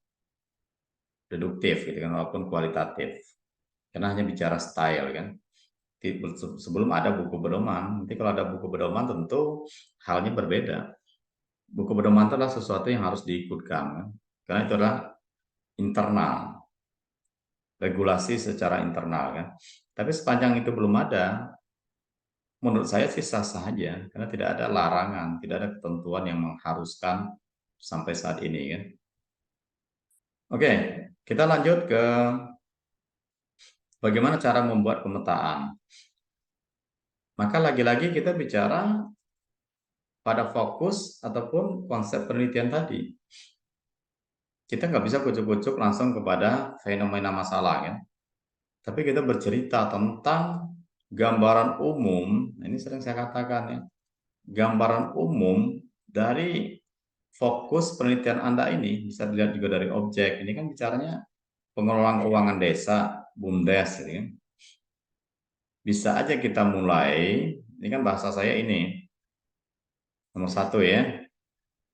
deduktif gitu kan, walaupun kualitatif. Karena hanya bicara style kan. Sebelum ada buku pedoman, nanti kalau ada buku pedoman tentu halnya berbeda. Buku pedoman itu adalah sesuatu yang harus diikutkan kan? Karena itu adalah internal, regulasi secara internal kan. Tapi sepanjang itu belum ada, menurut saya sih sah-sah saja, karena tidak ada larangan, tidak ada ketentuan yang mengharuskan sampai saat ini kan. Oke, kita lanjut ke bagaimana cara membuat pemetaan. Maka lagi-lagi kita bicara pada fokus ataupun konsep penelitian tadi. Kita nggak bisa kucuk-kucuk langsung kepada fenomena masalah kan. Tapi kita bercerita tentang gambaran umum, ini sering saya katakan ya, gambaran umum dari fokus penelitian Anda ini, bisa dilihat juga dari objek, ini kan bicaranya pengelolaan keuangan desa, BUMDes, gitu kan. Bisa aja kita mulai, ini kan bahasa saya ini, nomor 1 ya,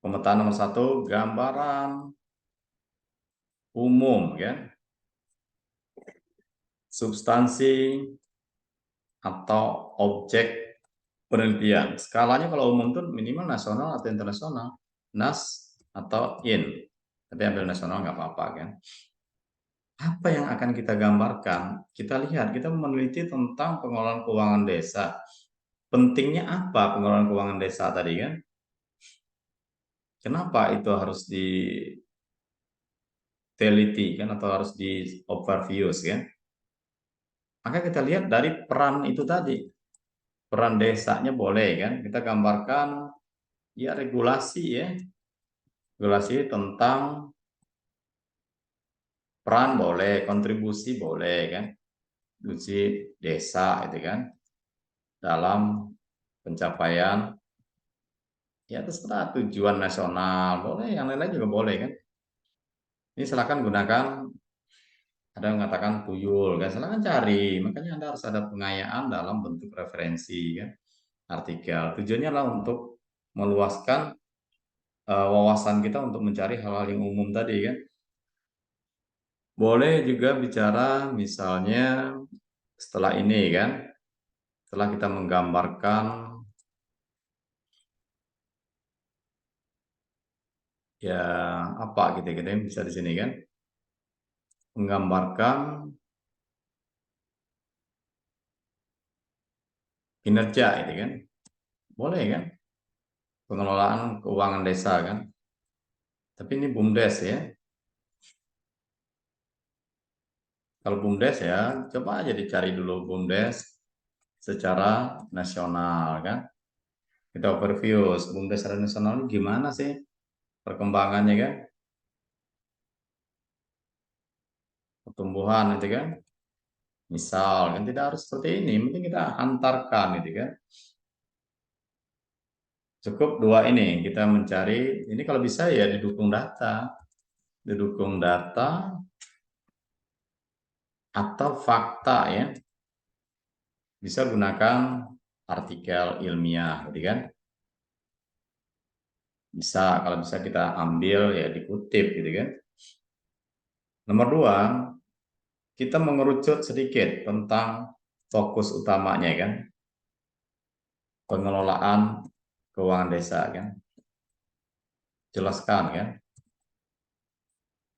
pemetaan nomor 1, gambaran umum, kan, substansi atau objek penelitian. Skalanya kalau umum itu minimal nasional atau internasional, NAS atau IN, tapi ambil nasional nggak apa-apa, kan. Apa yang akan kita gambarkan? Kita lihat, kita meneliti tentang pengelolaan keuangan desa. Pentingnya apa pengelolaan keuangan desa tadi, kan? Kenapa itu harus diteliti, kan, atau harus di overview, kan? Maka kita lihat dari peran itu tadi. Peran desanya boleh, kan? Kita gambarkan ya regulasi, ya. Regulasi tentang peran boleh, kontribusi boleh, kan? Kontribusi desa itu, kan, dalam pencapaian ya terserah tujuan nasional, boleh, yang lain-lain juga boleh, kan. Ini silakan gunakan, ada yang mengatakan tuyul, kan, silakan cari, makanya Anda harus ada pengayaan dalam bentuk referensi, kan, artikel. Tujuannya adalah untuk meluaskan wawasan kita untuk mencari hal-hal yang umum tadi, kan. Boleh juga bicara misalnya setelah ini, kan, setelah kita menggambarkan ya apa gitu bisa di sini, kan, menggambarkan kinerja itu, kan, boleh, kan, pengelolaan keuangan desa, kan, tapi ini BUMDes, ya. Kalau BUMDes ya coba aja dicari dulu BUMDes secara nasional, kan, kita overview BUMDes secara nasional ini gimana sih perkembangannya, kan, pertumbuhan itu, kan, misal, kan, tidak harus seperti ini, mungkin kita hantarkan itu, kan. Cukup 2 ini, kita mencari, ini kalau bisa ya didukung data atau fakta, ya. Bisa gunakan artikel ilmiah, gitu, kan. Bisa, kalau bisa kita ambil ya dikutip, gitu, kan. Nomor 2, kita mengerucut sedikit tentang fokus utamanya, kan, pengelolaan keuangan desa, kan. Jelaskan, kan,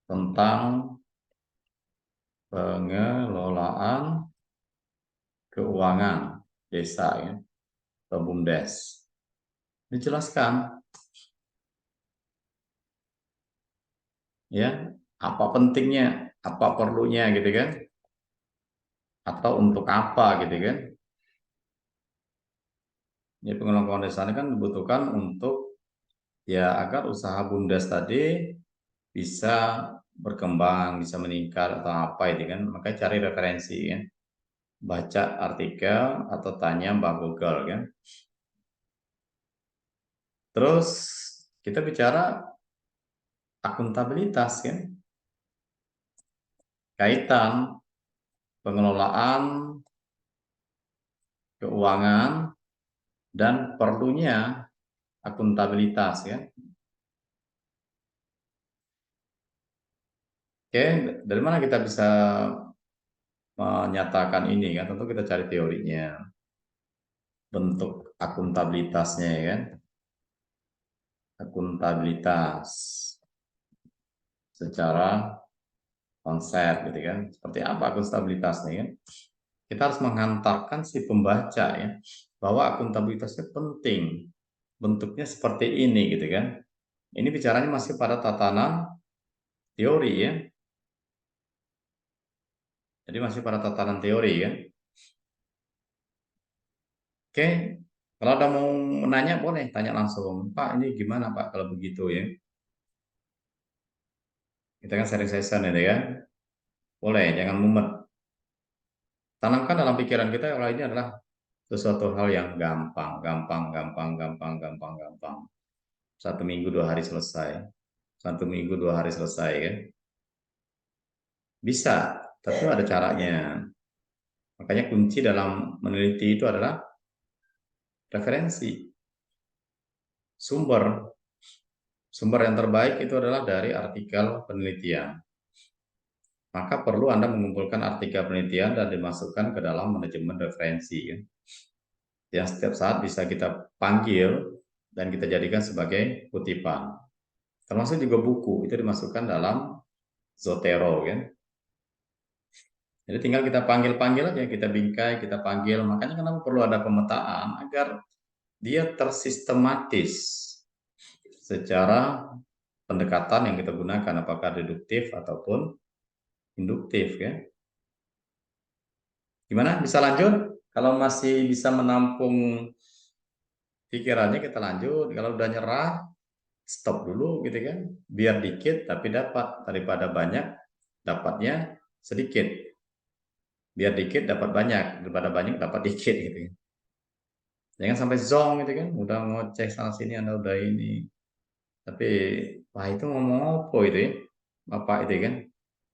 tentang pengelolaan keuangan desa, ya, atau BUMDes. Dijelaskan, ya, apa pentingnya, apa perlunya, gitu, kan, atau untuk apa, gitu, kan. Ya, pengelolaan keuangan desa ini kan dibutuhkan untuk ya agar usaha BUMDes tadi bisa berkembang, bisa meningkat atau apa itu, kan. Makanya cari referensi, ya. Baca artikel atau tanya Mbak Google, kan. Terus kita bicara akuntabilitas, kan. Kaitan pengelolaan keuangan dan perlunya akuntabilitas, ya. Oke, dari mana kita bisa menyatakan ini, kan? Tentu kita cari teorinya, bentuk akuntabilitasnya, ya, kan. Akuntabilitas secara konsep, gitu, kan. Seperti apa akuntabilitasnya, kan? Kita harus menghantarkan si pembaca, ya, bahwa akuntabilitasnya penting. Bentuknya seperti ini, gitu, kan. Ini bicaranya masih pada tatanan teori, ya. Jadi masih pada tatanan teori, kan. Oke, kalau ada mau menanya boleh tanya langsung. Pak, ini gimana Pak kalau begitu, ya? Kita kan sharing session ini, kan. Boleh, jangan mumet. Tanamkan dalam pikiran kita kalau ini adalah sesuatu hal yang gampang. 1 minggu 2 hari selesai. 1 minggu 2 hari selesai, kan. Bisa. tapi ada caranya. Makanya kunci dalam meneliti itu adalah referensi. Sumber yang terbaik itu adalah dari artikel penelitian. Maka perlu Anda mengumpulkan artikel penelitian dan dimasukkan ke dalam manajemen referensi. Yang setiap saat bisa kita panggil dan kita jadikan sebagai kutipan. Termasuk juga buku, itu dimasukkan dalam Zotero. Jadi tinggal kita panggil-panggil aja, kita bingkai, kita panggil. Makanya kenapa perlu ada pemetaan agar dia tersistematis secara pendekatan yang kita gunakan, apakah deduktif ataupun induktif. Gimana? Bisa lanjut? Kalau masih bisa menampung pikirannya kita lanjut. Kalau udah nyerah, stop dulu gitu kan. Biar dikit tapi dapat, daripada banyak dapatnya sedikit. Biar dikit dapat banyak, daripada banyak dapat dikit gitu kan. Jangan sampai zong gitu kan, udah ngoceh sana sini Anda udah ini. Tapi wah itu ngomong apa itu ya? Bapak itu kan.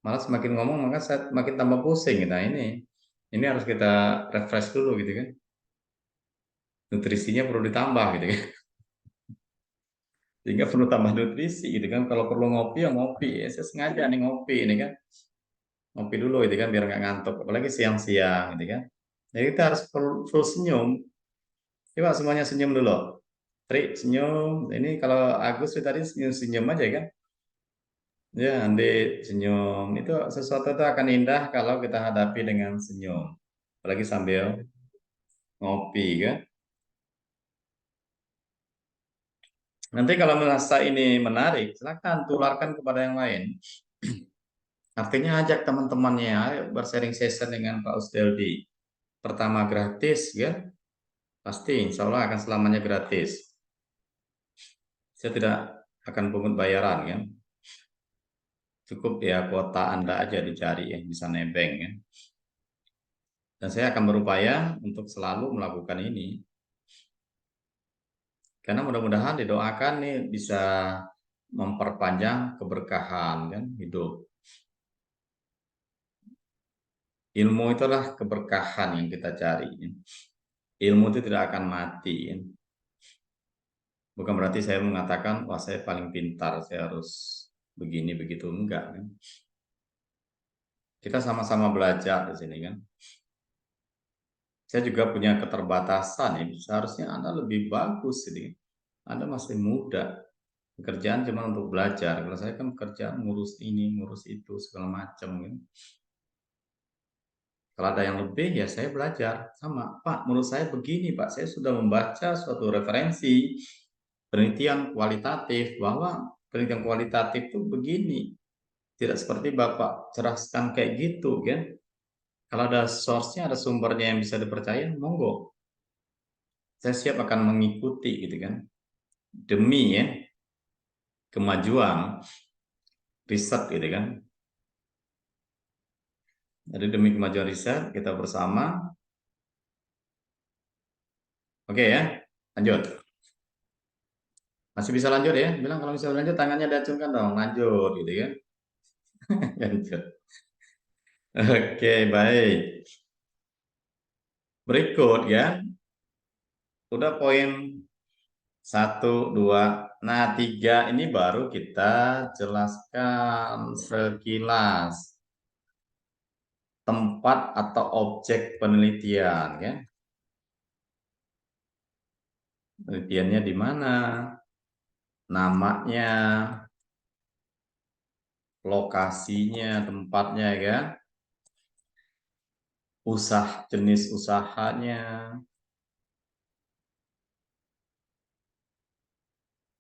Malah semakin ngomong maka saya makin tambah pusing. Nah ini harus kita refresh dulu gitu kan. Nutrisinya perlu ditambah gitu kan. Sehingga perlu tambah nutrisi gitu kan. Kalau perlu ngopi ya ngopi. Ya, saya sengaja nih ngopi ini kan. Ngopi dulu gitu kan biar nggak ngantuk. Apalagi siang-siang gitu kan. Jadi kita harus full senyum. Coba semuanya senyum dulu. Tri, senyum. Ini kalau Agus tadi senyum-senyum aja kan. Ya, Andi senyum. Itu sesuatu itu akan indah kalau kita hadapi dengan senyum. Apalagi sambil ngopi kan. Nanti kalau merasa ini menarik, silakan tularkan kepada yang lain. Artinya ajak teman-temannya, ayo bersharing session dengan Pak Usdeldi. Pertama gratis kan. Pasti insya Allah akan selamanya gratis. Saya tidak akan pungut bayaran kan. Cukup ya kuota Anda aja dicari ya, bisa nebeng ya. Dan saya akan berupaya untuk selalu melakukan ini. Karena mudah-mudahan didoakan nih bisa memperpanjang keberkahan kan hidup. Ilmu itulah keberkahan yang kita cari. Ilmu itu tidak akan mati. Bukan berarti saya mengatakan, wah saya paling pintar, saya harus begini, begitu. Enggak. Kan? Kita sama-sama belajar di sini kan. Saya juga punya keterbatasan ya. Seharusnya Anda lebih bagus ini. Anda masih muda. Pekerjaan cuma untuk belajar. Kalau saya kan pekerjaan ngurus ini, ngurus itu, segala macam kan. Kalau ada yang lebih ya saya belajar sama Pak. Menurut saya begini Pak, saya sudah membaca suatu referensi penelitian kualitatif bahwa penelitian kualitatif itu begini, tidak seperti Bapak ceraskan kayak gitu kan. Kalau ada source-nya, ada sumbernya yang bisa dipercaya, monggo. Saya siap akan mengikuti gitu kan. Demi ya kemajuan riset gitu kan. Jadi demi kemajuan riset kita bersama. Oke ya, lanjut. Masih bisa lanjut ya? Bilang kalau bisa lanjut tangannya diacungkan dong, lanjut gitu ya. Lanjut. Oke, baik. Berikut ya. Udah poin 1, 2. Nah, 3 ini baru kita jelaskan sekilas. Tempat atau objek penelitian ya. Penelitiannya di mana? Namanya, lokasinya, tempatnya ya. Jenis usahanya.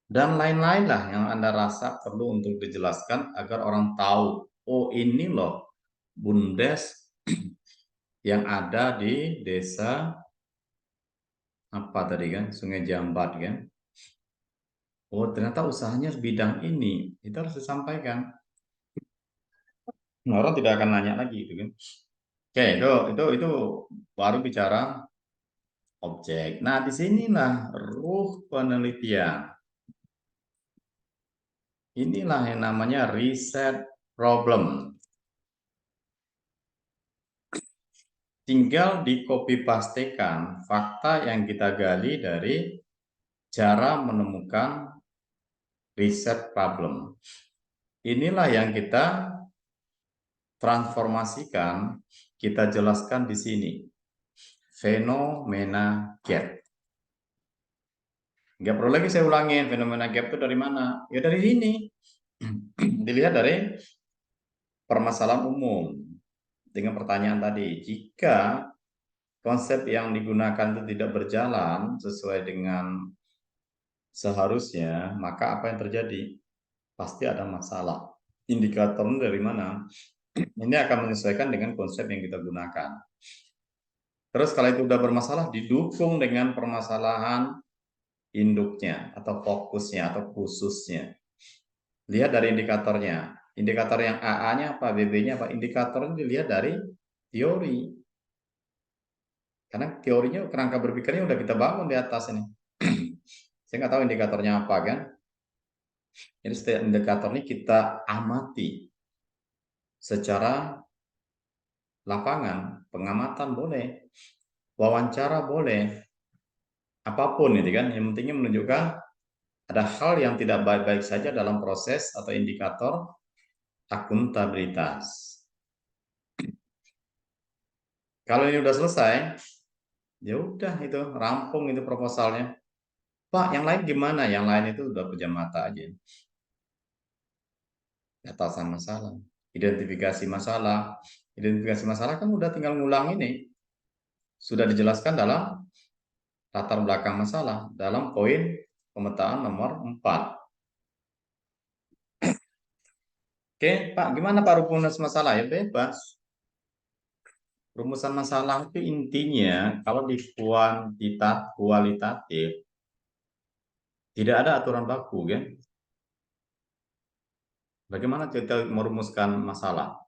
Dan lain-lain lah yang Anda rasa perlu untuk dijelaskan agar orang tahu, oh ini loh BUMDes yang ada di desa apa tadi kan, Sungai Jambat kan. Oh ternyata usahanya bidang ini, itu harus disampaikan. Nah, orang tidak akan nanya lagi gitu kan. Oke, itu baru bicara objek. Nah, disinilah ruh penelitian. Inilah yang namanya riset problem. tinggal di copy pastekan fakta yang kita gali dari cara menemukan riset problem. Inilah yang kita transformasikan, kita jelaskan di sini. Fenomena gap. Nggak perlu lagi saya ulangin, fenomena gap itu dari mana? Ya dari sini. Dilihat dari permasalahan umum. Dengan pertanyaan tadi, jika konsep yang digunakan itu tidak berjalan sesuai dengan seharusnya, maka apa yang terjadi? Pasti ada masalah. Indikatornya dari mana? Ini akan menyesuaikan dengan konsep yang kita gunakan. Terus kalau itu udah bermasalah, didukung dengan permasalahan induknya atau fokusnya atau khususnya. Lihat dari indikatornya. Indikator yang AA-nya apa, BB-nya apa, indikatornya dilihat dari teori. Karena teorinya, kerangka berpikirnya udah kita bangun di atas ini. Saya nggak tahu indikatornya apa kan. Jadi setiap indikator ini kita amati secara lapangan, pengamatan boleh, wawancara boleh, apapun itu kan. Yang pentingnya menunjukkan ada hal yang tidak baik-baik saja dalam proses atau indikator akuntabilitas. Kalau ini udah selesai, ya udah itu rampung itu proposalnya. Pak, yang lain gimana? Yang lain itu udah pejam mata aja. Datasan masalah, identifikasi masalah. Identifikasi masalah kan udah tinggal ngulang ini. Sudah dijelaskan dalam latar belakang masalah dalam poin pemetaan nomor 4. Oke, Pak, gimana Pak rumusan masalah? Ya bebas. Rumusan masalah itu intinya kalau di kualitatif tidak ada aturan baku kan? Bagaimana kita merumuskan masalah?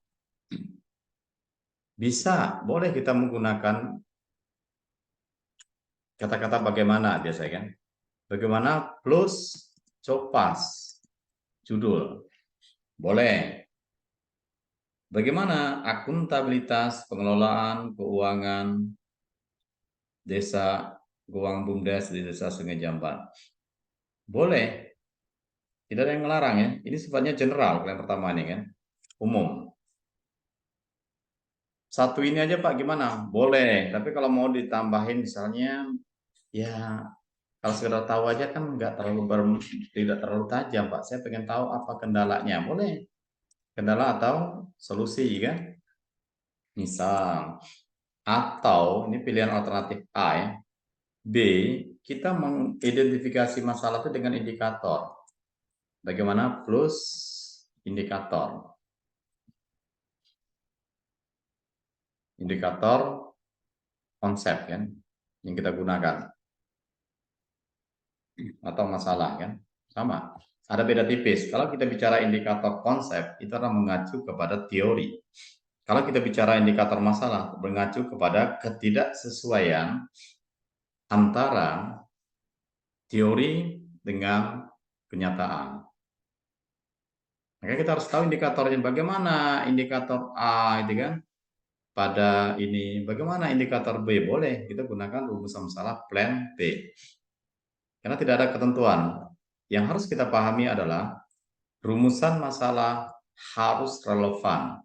Bisa, boleh kita menggunakan kata-kata bagaimana biasanya kan? Bagaimana plus copas judul. Boleh. Bagaimana akuntabilitas pengelolaan keuangan desa, keuangan BUMDes di Desa Sungai Jamban? Boleh. Tidak ada yang melarang ya. Ini sifatnya general yang pertama ini kan. Umum. Satu ini aja Pak gimana? Boleh. Tapi kalau mau ditambahin misalnya ya kalau sekedar tahu aja kan nggak tidak terlalu tajam Pak. Saya pengen tahu apa kendalanya. Boleh. Kendala atau solusi kan? Misal, atau ini pilihan alternatif A ya. B, kita mengidentifikasi masalah itu dengan indikator. Bagaimana plus indikator. Indikator konsep kan yang kita gunakan. Atau masalah kan. Sama. Ada beda tipis. Kalau kita bicara indikator konsep, itu adalah mengacu kepada teori. Kalau kita bicara indikator masalah, mengacu kepada ketidaksesuaian antara teori dengan kenyataan. Maka kita harus tahu indikatornya. Bagaimana indikator A itu kan pada ini. Bagaimana indikator B? Boleh kita gunakan rumusan masalah plan B. Karena tidak ada ketentuan. Yang harus kita pahami adalah rumusan masalah harus relevan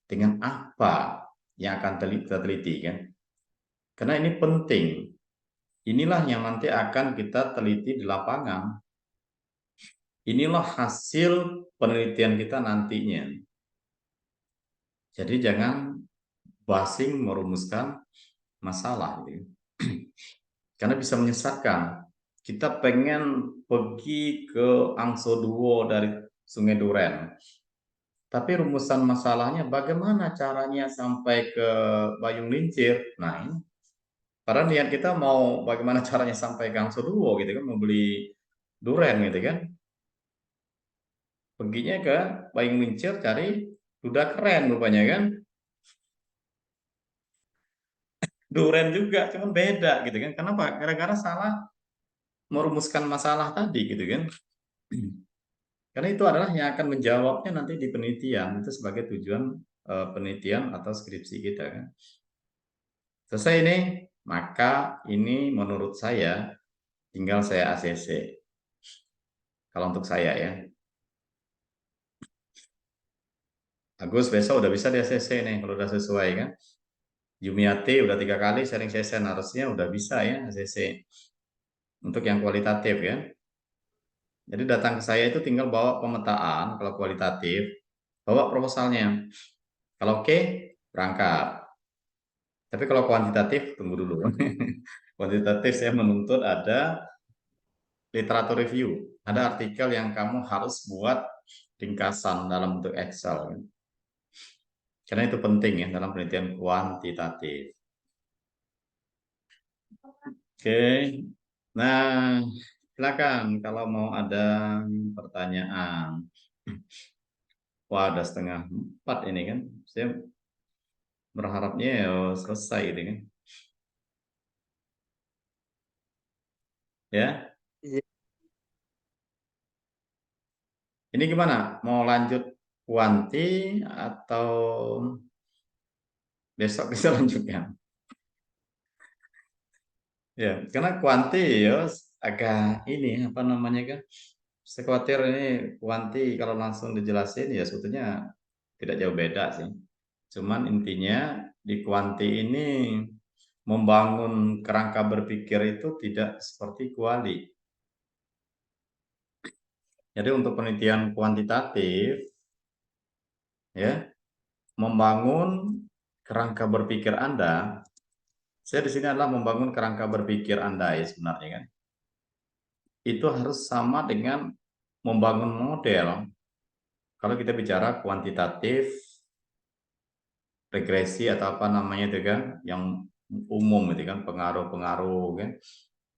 dengan apa yang akan kita teliti kan. Karena ini penting. Inilah yang nanti akan kita teliti di lapangan. Inilah hasil penelitian kita nantinya. Jadi jangan basing merumuskan masalah. Gitu. Karena bisa menyesatkan. Kita pengen pergi ke Angsoduo dari Sungai Duren. Tapi rumusan masalahnya bagaimana caranya sampai ke Bayung Lincir. Nah ini. Karena niat kita mau bagaimana caranya sampai ke Angsoduo gitu kan. Mau beli duren gitu kan. Perginya ke Bayung Lincir cari kuda keren rupanya kan. Duren juga, cuman beda gitu kan. Kenapa? Gara-gara salah merumuskan masalah tadi gitu kan. Karena itu adalah yang akan menjawabnya nanti di penelitian. Itu sebagai tujuan penelitian atau skripsi kita kan. Selesai ini, maka ini menurut saya tinggal saya ACC. Kalau untuk saya ya. Agus besok udah bisa di ACC nih kalau udah sesuai kan. Yumiati udah 3 kali sharing session, harusnya udah bisa ya ACC. Untuk yang kualitatif ya. Jadi datang ke saya itu tinggal bawa pemetaan kalau kualitatif, bawa proposalnya. Kalau oke, berangkat. Tapi kalau kuantitatif, tunggu dulu. Kuantitatif saya menuntut ada literatur review. Ada artikel yang kamu harus buat ringkasan dalam bentuk Excel. Karena itu penting ya dalam penelitian kuantitatif. Oke. Nah, silakan kalau mau ada pertanyaan. Wah, ada 3:30 ini kan. Saya berharapnya ya selesai ini kan. Ya. Iya. Ini gimana? Mau lanjut kuanti atau besok bisa lanjutkan? Ya, karena kuanti ya agak ini apa namanya kan? Saya khawatir ini kuanti kalau langsung dijelasin ya sebetulnya tidak jauh beda sih. Cuman intinya di kuanti ini membangun kerangka berpikir itu tidak seperti kuali. Jadi untuk penelitian kuantitatif ya, membangun kerangka berpikir Anda, saya di sini adalah membangun kerangka berpikir Anda ya sebenarnya kan. Itu harus sama dengan membangun model. Kalau kita bicara kuantitatif, regresi atau apa namanya itu kan, yang umum itu kan, pengaruh-pengaruh kan.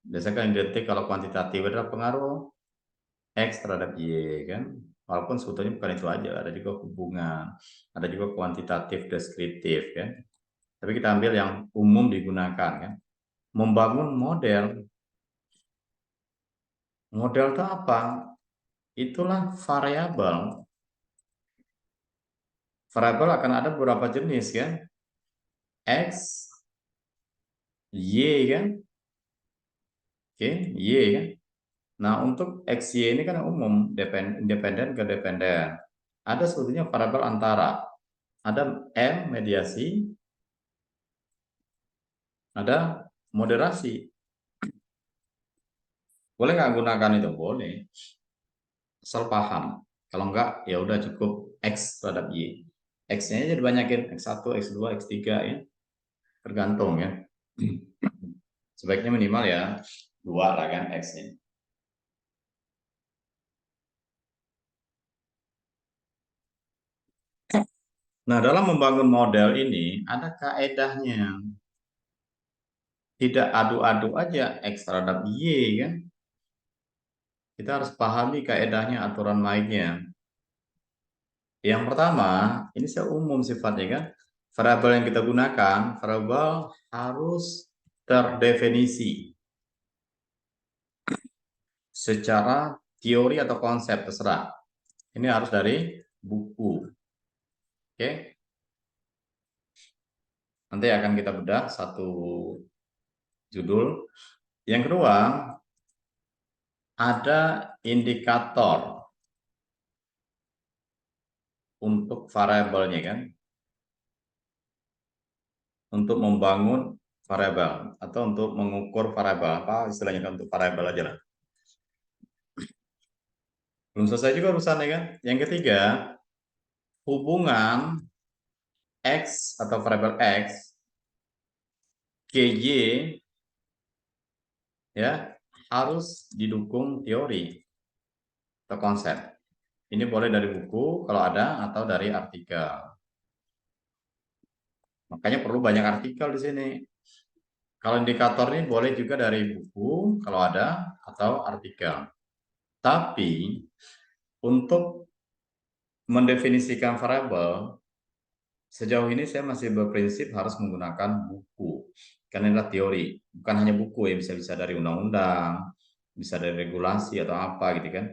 Biasanya kan identik kalau kuantitatif adalah pengaruh X terhadap Y kan. Walaupun sebetulnya bukan itu aja, ada juga hubungan, ada juga kuantitatif deskriptif kan. Tapi kita ambil yang umum digunakan kan. Membangun model. Model itu apa? Itulah variabel. Variabel akan ada beberapa jenis kan. X, Y kan. Oke, Y kan. Nah, untuk X, Y ini kan umum, independen ke dependen. Ada sebetulnya variabel antara. Ada M, mediasi. Ada moderasi. Boleh nggak gunakan itu? Boleh. Asal paham. Kalau enggak, ya udah cukup X terhadap Y. X-nya aja dibanyakin, X1, X2, X3 ya. Tergantung ya. Sebaiknya minimal ya 2 lah kan X-nya. Nah, dalam membangun model ini ada kaedahnya. Tidak adu-adu aja X terhadap Y kan. Kita harus pahami kaedahnya, aturan mainnya. Yang pertama, ini seumum sifatnya kan. Variabel yang kita gunakan, variabel harus terdefinisi secara teori atau konsep, terserah. Ini harus dari buku. Oke. Nanti akan kita bedah satu judul. Yang kedua, ada indikator untuk variabelnya kan. Untuk membangun variabel atau untuk mengukur variabel, apa istilahnya kan, untuk variabel aja lah. Belum selesai juga urusannya kan. Yang ketiga, hubungan X atau variabel X ke Y ya harus didukung teori atau konsep. Ini boleh dari buku kalau ada atau dari artikel. Makanya perlu banyak artikel di sini. Kalau indikator ini boleh juga dari buku kalau ada atau artikel. Tapi untuk mendefinisikan variabel, sejauh ini saya masih berprinsip harus menggunakan buku. Karena inilah teori, bukan hanya buku ya, bisa dari undang-undang, bisa dari regulasi atau apa gitu kan.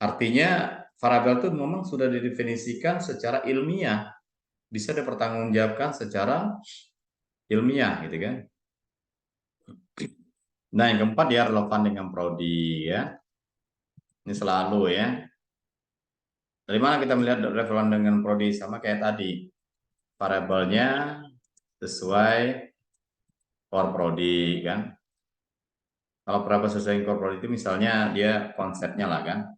Artinya variabel itu memang sudah didefinisikan secara ilmiah, bisa dipertanggungjawabkan secara ilmiah gitu kan. Nah, yang keempat dia relevan dengan prodi ya. Ini selalu ya. Dari mana kita melihat relevan dengan prodi? Sama kayak tadi. Variabelnya sesuai core prodi kan. Kalau variabel sesuai core prodi itu misalnya dia konsepnya lah kan.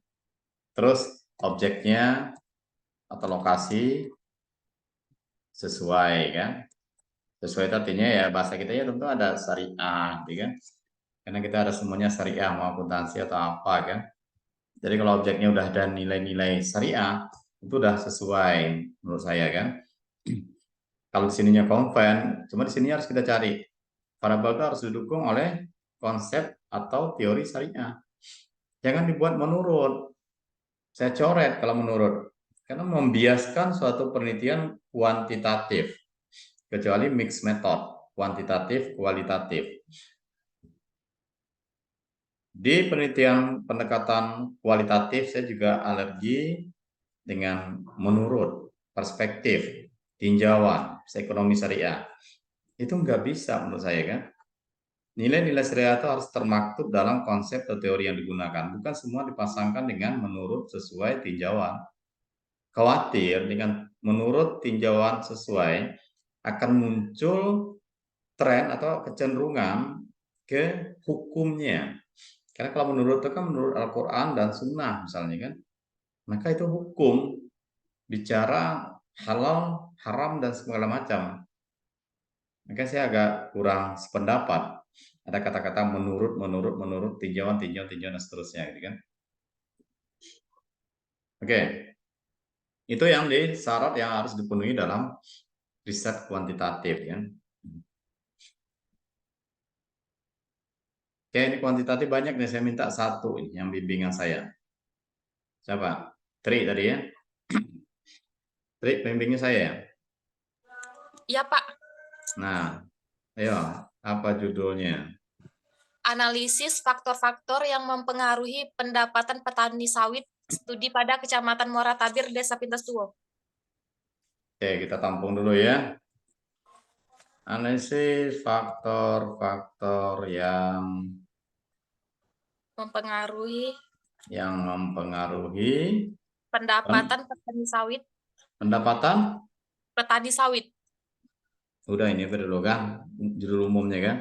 Terus objeknya atau lokasi sesuai kan. Sesuai artinya ya bahasa kita ya tentu ada syariah gitu kan. Karena kita ada semuanya syariah mau akuntansi atau apa kan. Jadi kalau objeknya udah ada nilai-nilai syariah itu udah sesuai menurut saya kan. Kalau di sininya konven, cuma di sini harus kita cari variabel itu harus didukung oleh konsep atau teori syariah. Jangan dibuat menurut. Saya coret kalau menurut. Karena membiaskan suatu penelitian kuantitatif. Kecuali mixed method, kuantitatif, kualitatif. Di penelitian pendekatan kualitatif, saya juga alergi dengan menurut, perspektif, tinjauan, ekonomi syariah. Itu nggak bisa menurut saya kan. Nilai-nilai syariah itu harus termaktub dalam konsep atau teori yang digunakan. Bukan semua dipasangkan dengan menurut sesuai tinjauan. Khawatir dengan menurut tinjauan sesuai akan muncul tren atau kecenderungan ke hukumnya. Karena kalau menurut itu kan menurut Al-Quran dan Sunnah misalnya kan. Maka itu hukum. Bicara halal, haram, dan segala macam. Maka saya agak kurang sependapat. Ada kata-kata menurut, tinjauan, dan seterusnya. Gitu kan. Oke. Itu yang di syarat yang harus dipenuhi dalam riset kuantitatif. Ya. Oke, ini kuantitatif banyak nih. Saya minta satu ini yang bimbingan saya. Siapa? Tri tadi ya. Tri, bimbingnya saya ya? Iya, Pak. Nah, ayo, apa judulnya? Analisis faktor-faktor yang mempengaruhi pendapatan petani sawit, studi pada Kecamatan Muara Tabir, Desa Pintastuwo. Oke, kita tampung dulu ya. Analisis faktor-faktor yang Mempengaruhi pendapatan petani sawit. Pendapatan? Petani sawit. Udah ini dulu kan, judul umumnya kan.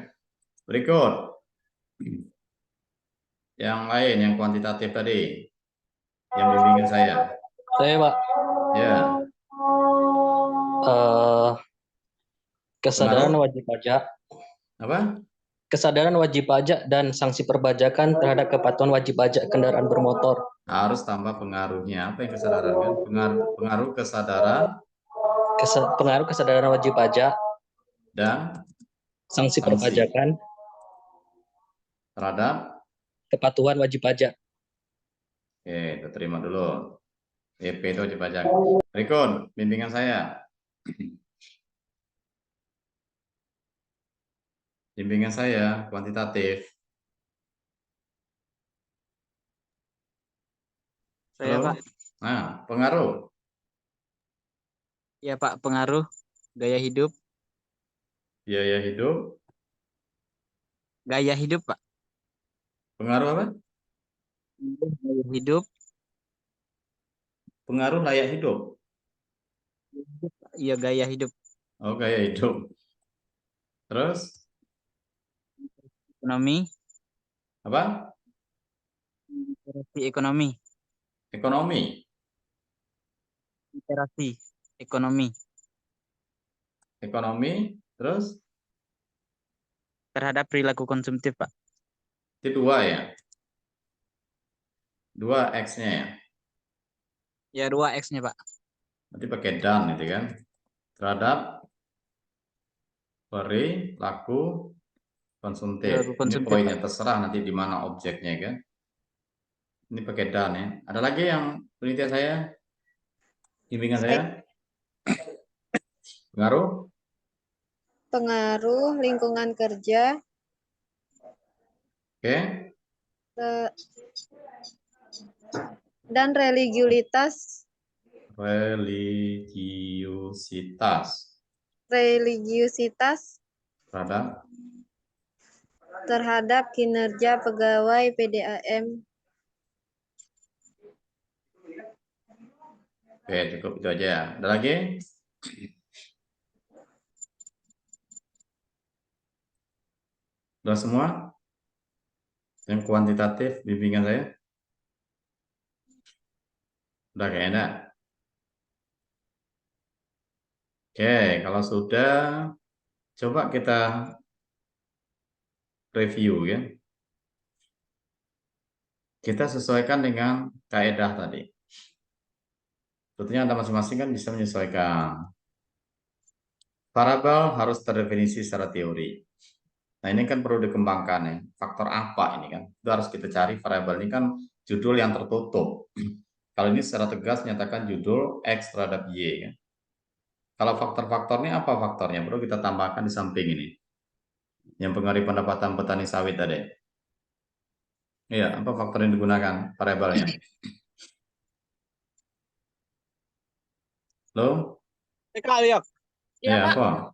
Berikut. Yang lain, yang kuantitatif tadi. Yang bimbingan saya. Saya, Pak. Ya. Kesadaran wajib pajak. Apa? Kesadaran wajib pajak dan sanksi perpajakan terhadap kepatuhan wajib pajak kendaraan bermotor. Harus tambah pengaruhnya. Apa yang kesadaran kan? Pengaruh kesadaran. Pengaruh kesadaran wajib pajak Dan sanksi perpajakan terhadap kepatuhan wajib pajak. Oke, kita terima dulu. EP itu wajib pajak. Berikut bimbingan saya. Bimbingan saya kuantitatif. Saya, Halo? Pak. Nah, pengaruh. Ya, Pak, pengaruh gaya hidup. Biaya hidup. Gaya hidup, Pak. Pengaruh apa? Gaya hidup. Pengaruh layak hidup. Iya, gaya hidup. Oh, gaya hidup. Terus? Ekonomi. Apa? Literasi ekonomi. Ekonomi. Literasi ekonomi. Ekonomi. Terus? Terhadap perilaku konsumtif, Pak. Itu dua ya? Dua X-nya ya? Ya, 2X-nya, Pak. Nanti pakai dan itu kan? Terhadap perilaku konsumtif. Perilaku konsumtif, Ini poinnya Pak. terserah nanti di mana objeknya kan? Ini pakai dan ya. Ada lagi yang penelitian saya? Bimbingan saya? Pengaruh? Pengaruh lingkungan kerja. Oke. Dan religiusitas. Religiusitas. Religiusitas terhadap kinerja pegawai PDAM. Oke, cukup itu aja ya. Ada lagi? Sudah semua? Yang kuantitatif bimbingan saya? Udah kayaknya. Oke, kalau sudah, coba kita review ya. Kita sesuaikan dengan kaidah tadi. Tentunya Anda masing-masing kan bisa menyesuaikan. Variabel harus terdefinisi secara teori. Nah, ini kan perlu dikembangkan ya. Faktor apa ini kan? Itu harus kita cari. Variabel ini kan judul yang tertutup. Kalau ini secara tegas nyatakan judul X terhadap Y ya. Kalau faktor-faktornya apa faktornya? Perlu kita tambahkan di samping ini. Yang pengaruhi pendapatan petani sawit tadi. Iya, apa faktor yang digunakan variabelnya? Lo? Ya, Ya, Pak. apa?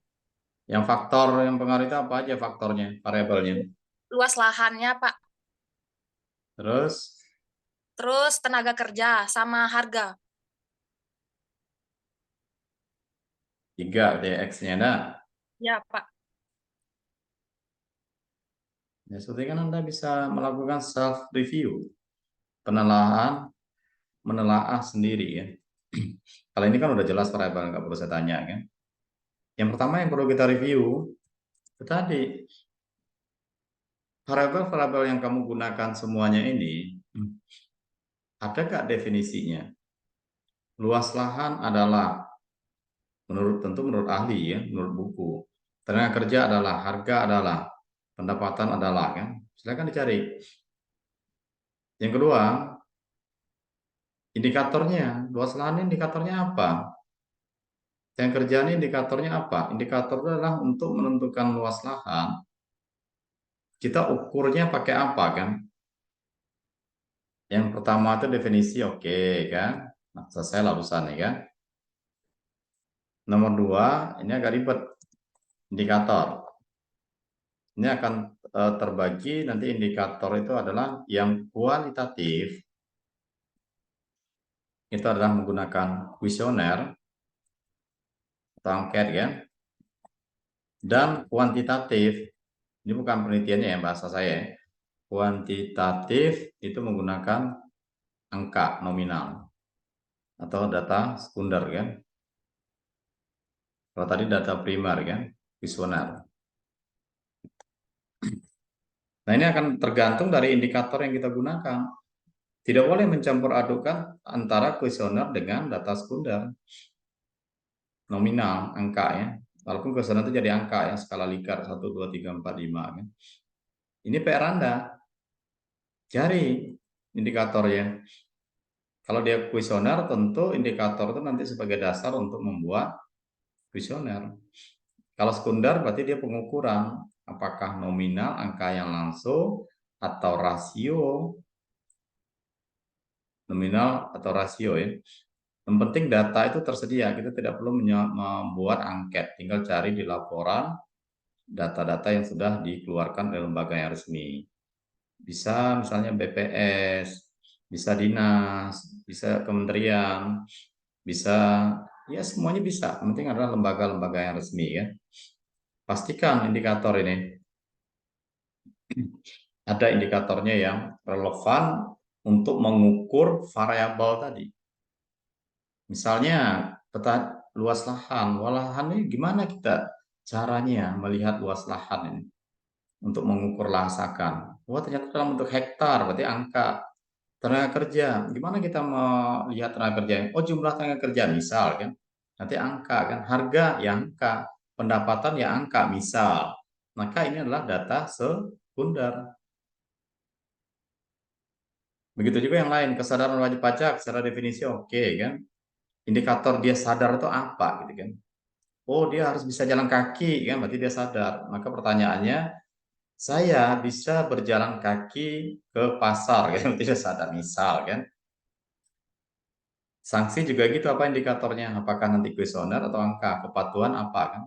Yang faktor yang pengaruh itu apa aja faktornya, variabelnya? Luas lahannya, Pak. Terus Tenaga kerja sama harga. 3 X-nya ada. Ya, Pak. Ya, seperti kan Anda bisa melakukan self review, menelaah sendiri ya. Kalau ini kan udah jelas variabel, nggak perlu saya tanya kan. Yang pertama yang perlu kita review itu tadi variabel-variabel yang kamu gunakan semuanya ini ada nggak definisinya? Luas lahan adalah menurut ahli ya, menurut buku. Tenaga kerja adalah, harga adalah, pendapatan adalah kan. Silakan dicari. Yang kedua, indikatornya, luas lahan indikatornya apa? Yang kerja ini indikatornya apa? Indikator adalah untuk menentukan luas lahan. Kita ukurnya pakai apa kan? Yang pertama itu definisi oke kan? Nah, selesai lah urusan nih kan? Nomor 2, ini agak ribet. Indikator. Ini akan terbagi nanti indikator itu adalah yang kualitatif. Itu adalah menggunakan kuesioner atau angket ya. Dan kuantitatif, ini bukan penelitiannya ya bahasa saya. Kuantitatif itu menggunakan angka nominal atau data sekunder kan. Kalau tadi data primer kan, kuesioner. Nah, ini akan tergantung dari indikator yang kita gunakan. Tidak boleh mencampur adukan antara kuesioner dengan data sekunder. Nominal, angka ya. Walaupun kuesioner itu jadi angka ya, skala Likert 1, 2, 3, 4, 5. Kan. Ini PR Anda. Cari indikatornya. Kalau dia kuesioner, tentu indikator itu nanti sebagai dasar untuk membuat kuesioner. Kalau sekunder berarti dia pengukuran. Apakah nominal, angka yang langsung, atau rasio. Nominal atau rasio ya. Yang penting data itu tersedia, kita tidak perlu membuat angket, tinggal cari di laporan data-data yang sudah dikeluarkan oleh lembaga yang resmi. Bisa misalnya BPS, bisa dinas, bisa kementerian, bisa ya semuanya bisa. Yang penting adalah lembaga-lembaga yang resmi ya. Pastikan indikator ini ada indikatornya yang relevan untuk mengukur variabel tadi. Misalnya peta luas lahan, ini gimana kita caranya melihat luas lahan ini untuk mengukur lahasakan? Wah, ternyata dalam bentuk hektar, berarti angka. Tenaga kerja, gimana kita melihat tenaga kerja? Oh, jumlah tenaga kerja misal kan, nanti angka kan, harga ya angka, pendapatan ya angka misal. Maka ini adalah data sekunder. Begitu juga yang lain, kesadaran wajib pajak secara definisi oke kan. Indikator dia sadar itu apa gitu kan. Oh, dia harus bisa jalan kaki kan, berarti dia sadar. Maka pertanyaannya, saya bisa berjalan kaki ke pasar kan, berarti dia sadar misal kan. Sanksi juga gitu, apa indikatornya? Apakah nanti kuesioner atau angka? Kepatuhan apa kan?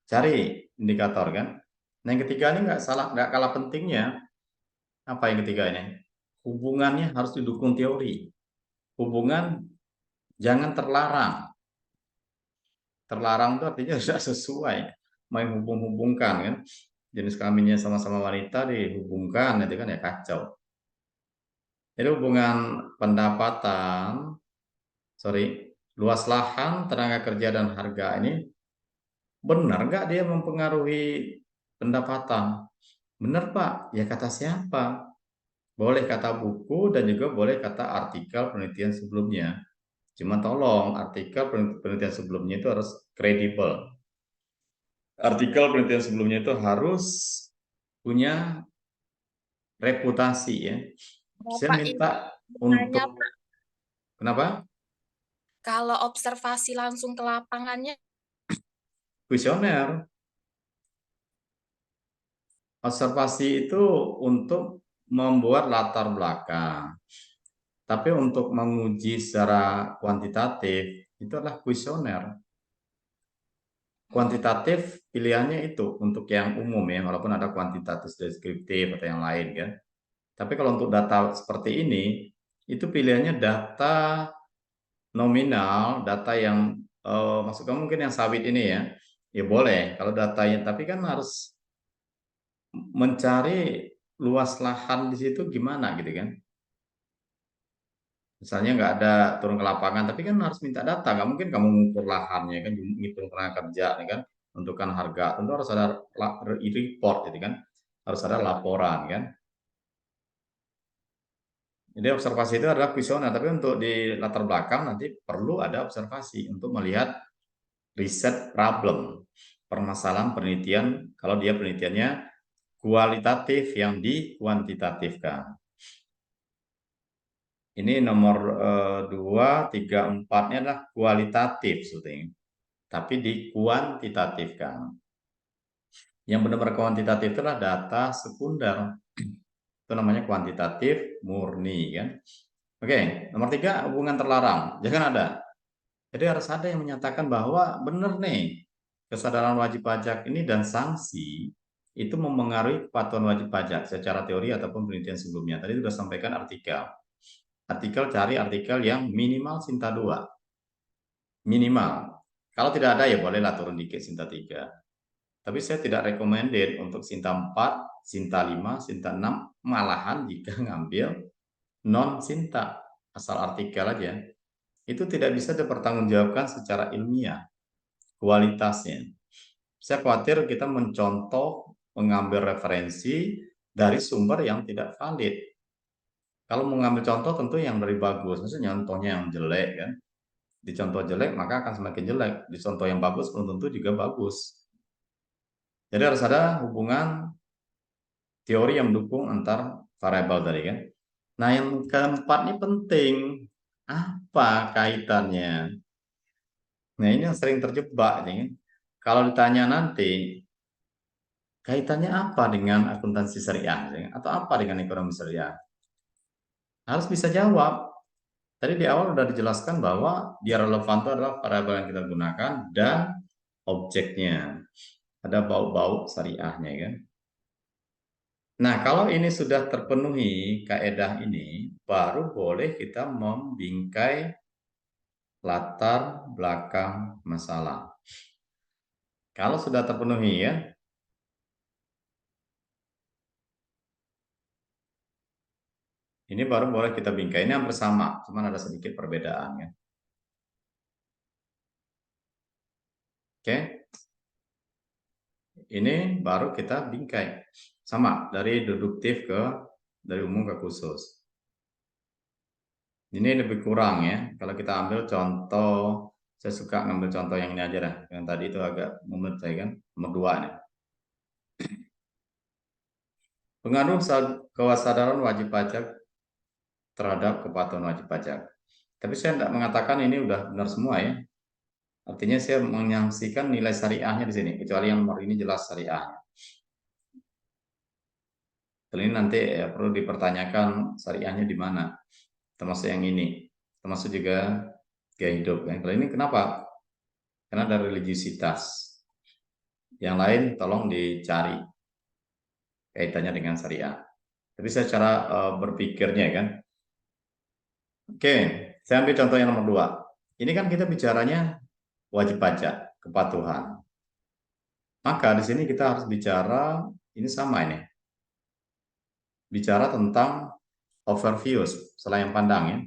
Cari indikator kan. Nah, yang ketiga ini nggak kalah pentingnya. Apa yang ketiga ini? Hubungannya harus didukung teori. Hubungan jangan terlarang. Terlarang itu artinya tidak sesuai, menghubung-hubungkan kan. Jenis kelaminnya sama-sama wanita dihubungkan, itu kan ya kacau. Jadi hubungan luas lahan, tenaga kerja dan harga ini benar nggak dia mempengaruhi pendapatan? Benar Pak, ya kata siapa? Boleh kata buku dan juga boleh kata artikel penelitian sebelumnya. Cuma tolong artikel penelitian sebelumnya itu harus kredibel. Artikel penelitian sebelumnya itu harus punya reputasi ya. Saya Bapak, minta nanya, untuk kenapa? kalau observasi langsung ke lapangannya, Kuesioner. Observasi itu untuk membuat latar belakang. Tapi untuk menguji secara kuantitatif itu adalah kuesioner. Kuantitatif pilihannya itu untuk yang umum ya, walaupun ada kuantitatif deskriptif atau yang lain kan. Tapi kalau untuk data seperti ini, itu pilihannya data nominal, data yang maksudnya mungkin yang sawit ini ya boleh. Kalau datanya, tapi kan harus mencari luas lahan di situ gimana gitu kan. Misalnya nggak ada turun ke lapangan, tapi kan harus minta data. Nggak mungkin kamu mengukur lahannya kan, ngitung tenaga kerja nih kan, tentukan harga. Tentu harus ada report gitu kan, harus ada laporan kan. Jadi observasi itu adalah kuesioner, tapi untuk di latar belakang nanti perlu ada observasi untuk melihat riset problem, permasalahan penelitian kalau dia penelitiannya kualitatif yang dikuantitatifkan. Ini nomor 2, 3, 4-nya adalah kualitatif syuting, tapi dikuantitatifkan. Yang benar-benar kuantitatif itu adalah data sekunder. Itu namanya kuantitatif murni kan. Oke, nomor 3, hubungan terlarang. Jangan ada. Jadi harus ada yang menyatakan bahwa benar nih kesadaran wajib pajak ini dan sanksi itu mempengaruhi kepatuhan wajib pajak secara teori ataupun penelitian sebelumnya. Tadi sudah sampaikan artikel. Cari artikel yang minimal Sinta 2. Minimal. Kalau tidak ada ya bolehlah turun dikit Sinta 3. Tapi saya tidak recommended untuk Sinta 4, Sinta 5, Sinta 6. Malahan jika ngambil non-Sinta, asal artikel aja. Itu tidak bisa dipertanggungjawabkan secara ilmiah kualitasnya. Saya khawatir kita mencontoh, mengambil referensi dari sumber yang tidak valid. Kalau mengambil contoh tentu yang dari bagus, maksudnya contohnya yang jelek kan. Di contoh jelek maka akan semakin jelek, di contoh yang bagus belum tentu juga bagus. Jadi harus ada hubungan teori yang mendukung antar variabel tadi kan. Nah yang keempat ini penting, apa kaitannya? Nah ini yang sering terjebak nih. Kalau ditanya nanti, kaitannya apa dengan akuntansi syariah? Atau apa dengan ekonomi syariah? Harus bisa jawab. Tadi di awal sudah dijelaskan bahwa dia relevan itu adalah variabel yang kita gunakan dan objeknya. Ada bau-bau syariahnya kan. Nah, kalau ini sudah terpenuhi kaedah ini, baru boleh kita membingkai latar belakang masalah. Kalau sudah terpenuhi ya, ini baru boleh kita bingkai. Ini hampir sama, cuma ada sedikit perbedaan ya. Oke. Ini baru kita bingkai. Sama, dari deduktif dari umum ke khusus. Ini lebih kurang ya. Kalau kita ambil contoh, saya suka ngambil contoh yang ini aja dah. Yang tadi itu agak mumet saya kan. Nomor 2 nih. Pengaruh kewasadaran wajib pajak terhadap kepatuhan wajib pajak. Tapi saya tidak mengatakan ini udah benar semua ya. Artinya saya menyaksikan nilai syariahnya di sini, kecuali yang nomor ini jelas syariahnya. Ini nanti ya, perlu dipertanyakan syariahnya di mana, termasuk yang ini, termasuk juga gaya hidup. Kalau ini kenapa? Karena ada religiusitas. Yang lain tolong dicari kaitannya dengan syariah. Tapi secara berpikirnya kan. Oke, saya ambil contoh yang nomor 2. Ini kan kita bicaranya wajib pajak, kepatuhan. Maka di sini kita harus bicara, ini sama ini. Bicara tentang overviews, selain pandang ya.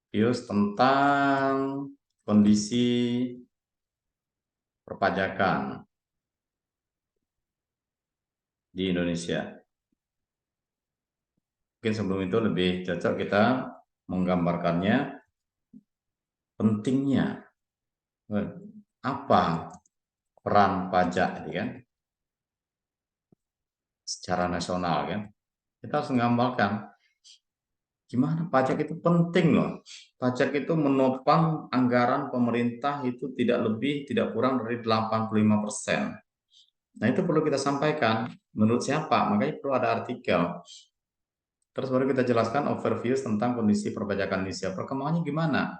Views tentang kondisi perpajakan di Indonesia. Mungkin sebelum itu lebih cocok kita menggambarkannya pentingnya apa peran pajak ini kan secara nasional kan. Kita harus menggambarkan gimana pajak itu penting loh. Pajak itu menopang anggaran pemerintah itu tidak lebih tidak kurang dari 85%. Nah, itu perlu kita sampaikan. Menurut siapa? Makanya perlu ada artikel. Terus baru kita jelaskan overview tentang kondisi perpajakan Indonesia. Perkembangannya gimana?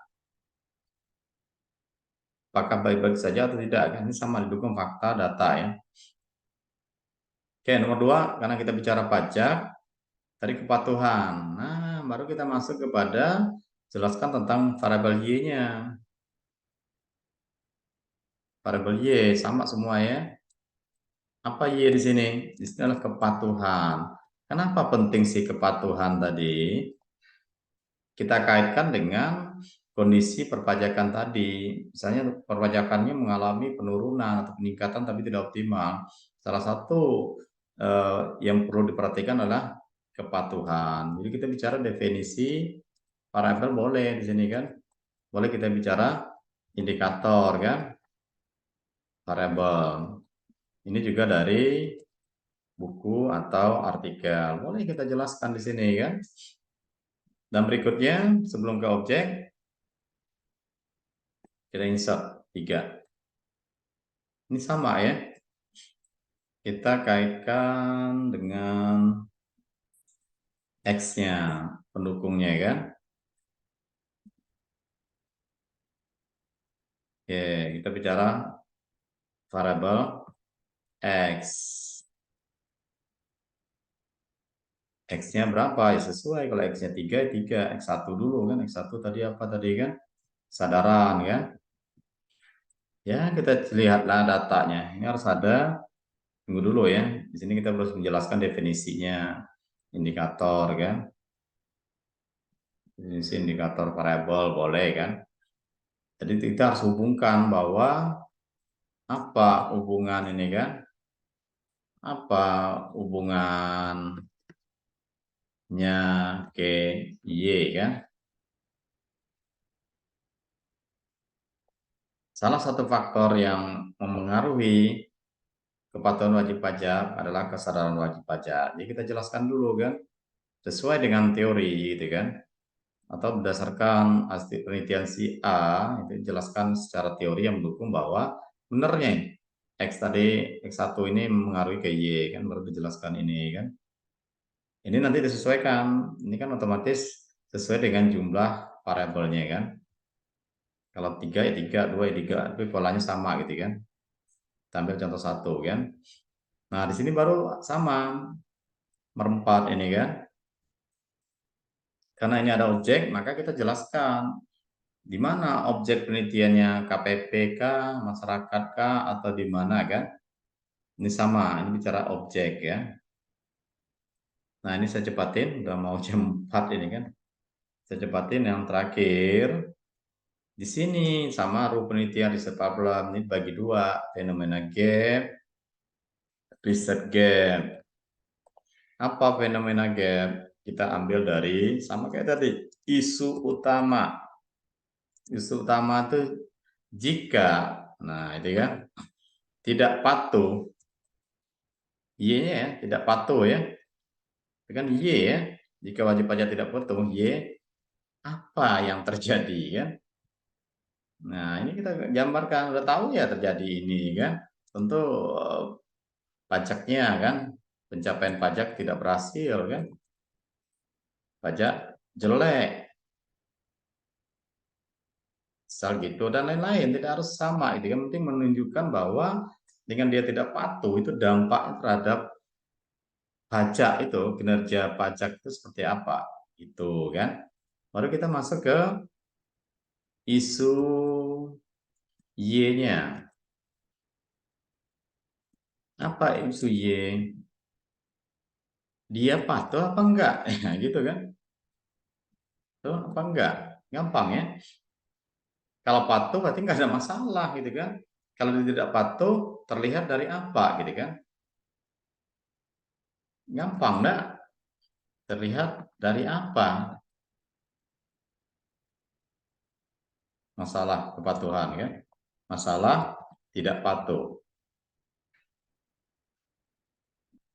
Apakah baik-baik saja atau tidak? Ini sama didukung fakta, data ya. Oke, nomor 2, karena kita bicara pajak, tadi kepatuhan. Nah, baru kita masuk kepada jelaskan tentang variabel Y-nya. Variabel Y sama semua ya. Apa Y di sini? Di sini adalah kepatuhan. Kenapa penting sih kepatuhan tadi? Kita kaitkan dengan kondisi perpajakan tadi. Misalnya perpajakannya mengalami penurunan atau peningkatan tapi tidak optimal. Salah satu yang perlu diperhatikan adalah kepatuhan. Jadi kita bicara definisi variabel boleh di sini kan. Boleh kita bicara indikator kan. Variabel. Ini juga dari buku atau artikel. Boleh kita jelaskan di sini kan. Dan berikutnya sebelum ke objek kita insert 3. Ini sama ya. Kita kaitkan dengan X-nya, pendukungnya kan. Oke, kita bicara variabel X. X-nya berapa? Ya sesuai. Kalau X-nya 3, 3. X1 dulu kan. X1 tadi apa tadi kan? Kesadaran kan. Ya, kita lihatlah datanya. Ini harus ada. Tunggu dulu ya. Di sini kita harus menjelaskan definisinya. Indikator kan. Definisi indikator variabel boleh kan. Jadi kita harus hubungkan bahwa apa hubungan ini kan? Apa hubungannya ke Y kan? Salah satu faktor yang mempengaruhi kepatuhan wajib pajak adalah kesadaran wajib pajak. Jadi kita jelaskan dulu kan, sesuai dengan teori gitu kan, atau berdasarkan hasil penelitian si A, itu jelaskan secara teori yang mendukung bahwa benarnya X tadi, X1 ini mengaruhi ke Y kan, baru dijelaskan ini kan. Ini nanti disesuaikan, ini kan otomatis sesuai dengan jumlah variabelnya kan. Kalau 3 ya 3, 2 ya 3, tapi polanya sama gitu kan. Tampil contoh 1 kan. Nah, di sini baru sama merempat ini kan. Karena ini ada objek, maka kita jelaskan di mana objek penelitiannya, KPP kah, masyarakat kah, atau di mana kan. Ini sama, ini bicara objek ya. Nah, ini saya cepatin, udah mau jam 4 ini kan. Saya cepatin yang terakhir. Di sini sama penelitian riset problem ini bagi 2, fenomena gap, riset gap. Apa fenomena gap? Kita ambil dari sama kayak tadi, isu utama. Isu utama itu jika, nah itu kan, tidak patuh, Y-nya ya, tidak patuh ya. Itu kan Y ya, jika wajib pajak tidak patuh, Y, apa yang terjadi kan? Nah, ini kita gambarkan, udah tahu ya terjadi ini kan. Tentu pajaknya kan, pencapaian pajak tidak berhasil kan. Pajak jelek. Misal gitu dan lain-lain, tidak harus sama. Itu yang penting menunjukkan bahwa dengan dia tidak patuh, itu dampaknya terhadap pajak itu, kinerja pajak itu seperti apa, itu kan. Baru kita masuk ke isu Y-nya. Apa isu Y? Dia patuh apa enggak? Ya, gitu kan. Tuh, apa enggak? Gampang ya. Kalau patuh berarti enggak ada masalah gitu kan. Kalau dia tidak patuh terlihat dari apa gitu kan. Gampang enggak? Terlihat dari apa? Masalah kepatuhan kan. Masalah tidak patuh.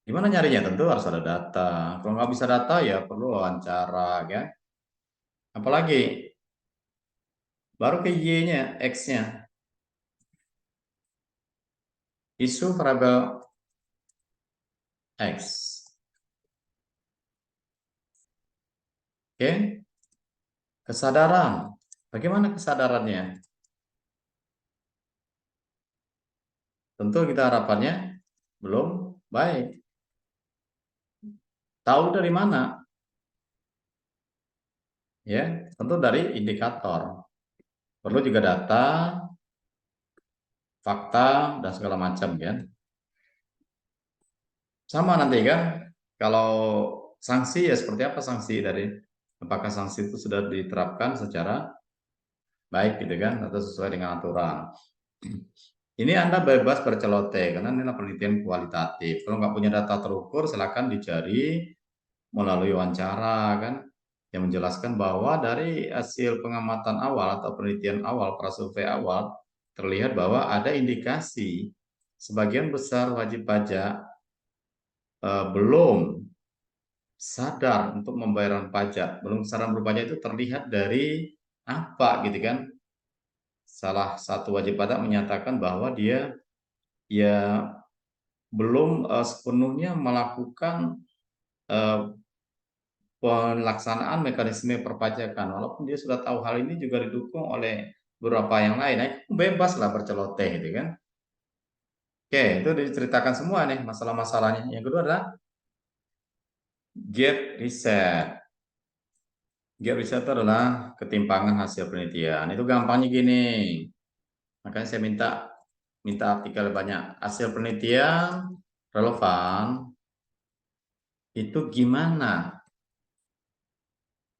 Gimana nyarinya? Tentu harus ada data. Kalau nggak bisa data ya perlu wawancara kan. Apalagi baru ke Y-nya, X-nya. Isu variabel X. Oke. Kesadaran. Bagaimana kesadarannya? Tentu kita harapannya belum baik. Tahu dari mana? Ya, tentu dari indikator. Perlu juga data, fakta, dan segala macam kan. Sama nanti kan, kalau sanksi ya seperti apa sanksi dari, apakah sanksi itu sudah diterapkan secara baik gitu kan, atau sesuai dengan aturan. Ini Anda bebas berceloteh, karena ini adalah penelitian kualitatif. Kalau nggak punya data terukur, silakan dicari melalui wawancara kan, yang menjelaskan bahwa dari hasil pengamatan awal atau penelitian awal, prasurvei awal, terlihat bahwa ada indikasi sebagian besar wajib pajak belum sadar untuk membayar pajak. Belum sadar berpajak itu terlihat dari apa gitu kan. Salah satu wajib pajak menyatakan bahwa dia ya belum sepenuhnya melakukan pelaksanaan mekanisme perpajakan, walaupun dia sudah tahu hal ini juga didukung oleh beberapa yang lain. Nah, itu bebas lah berceloteh gitu kan. Oke, itu diceritakan semua nih masalah-masalahnya. Yang kedua adalah gap reset. Gap reset itu adalah ketimpangan hasil penelitian. Itu gampangnya gini. Makanya saya minta artikel banyak. Hasil penelitian relevan itu gimana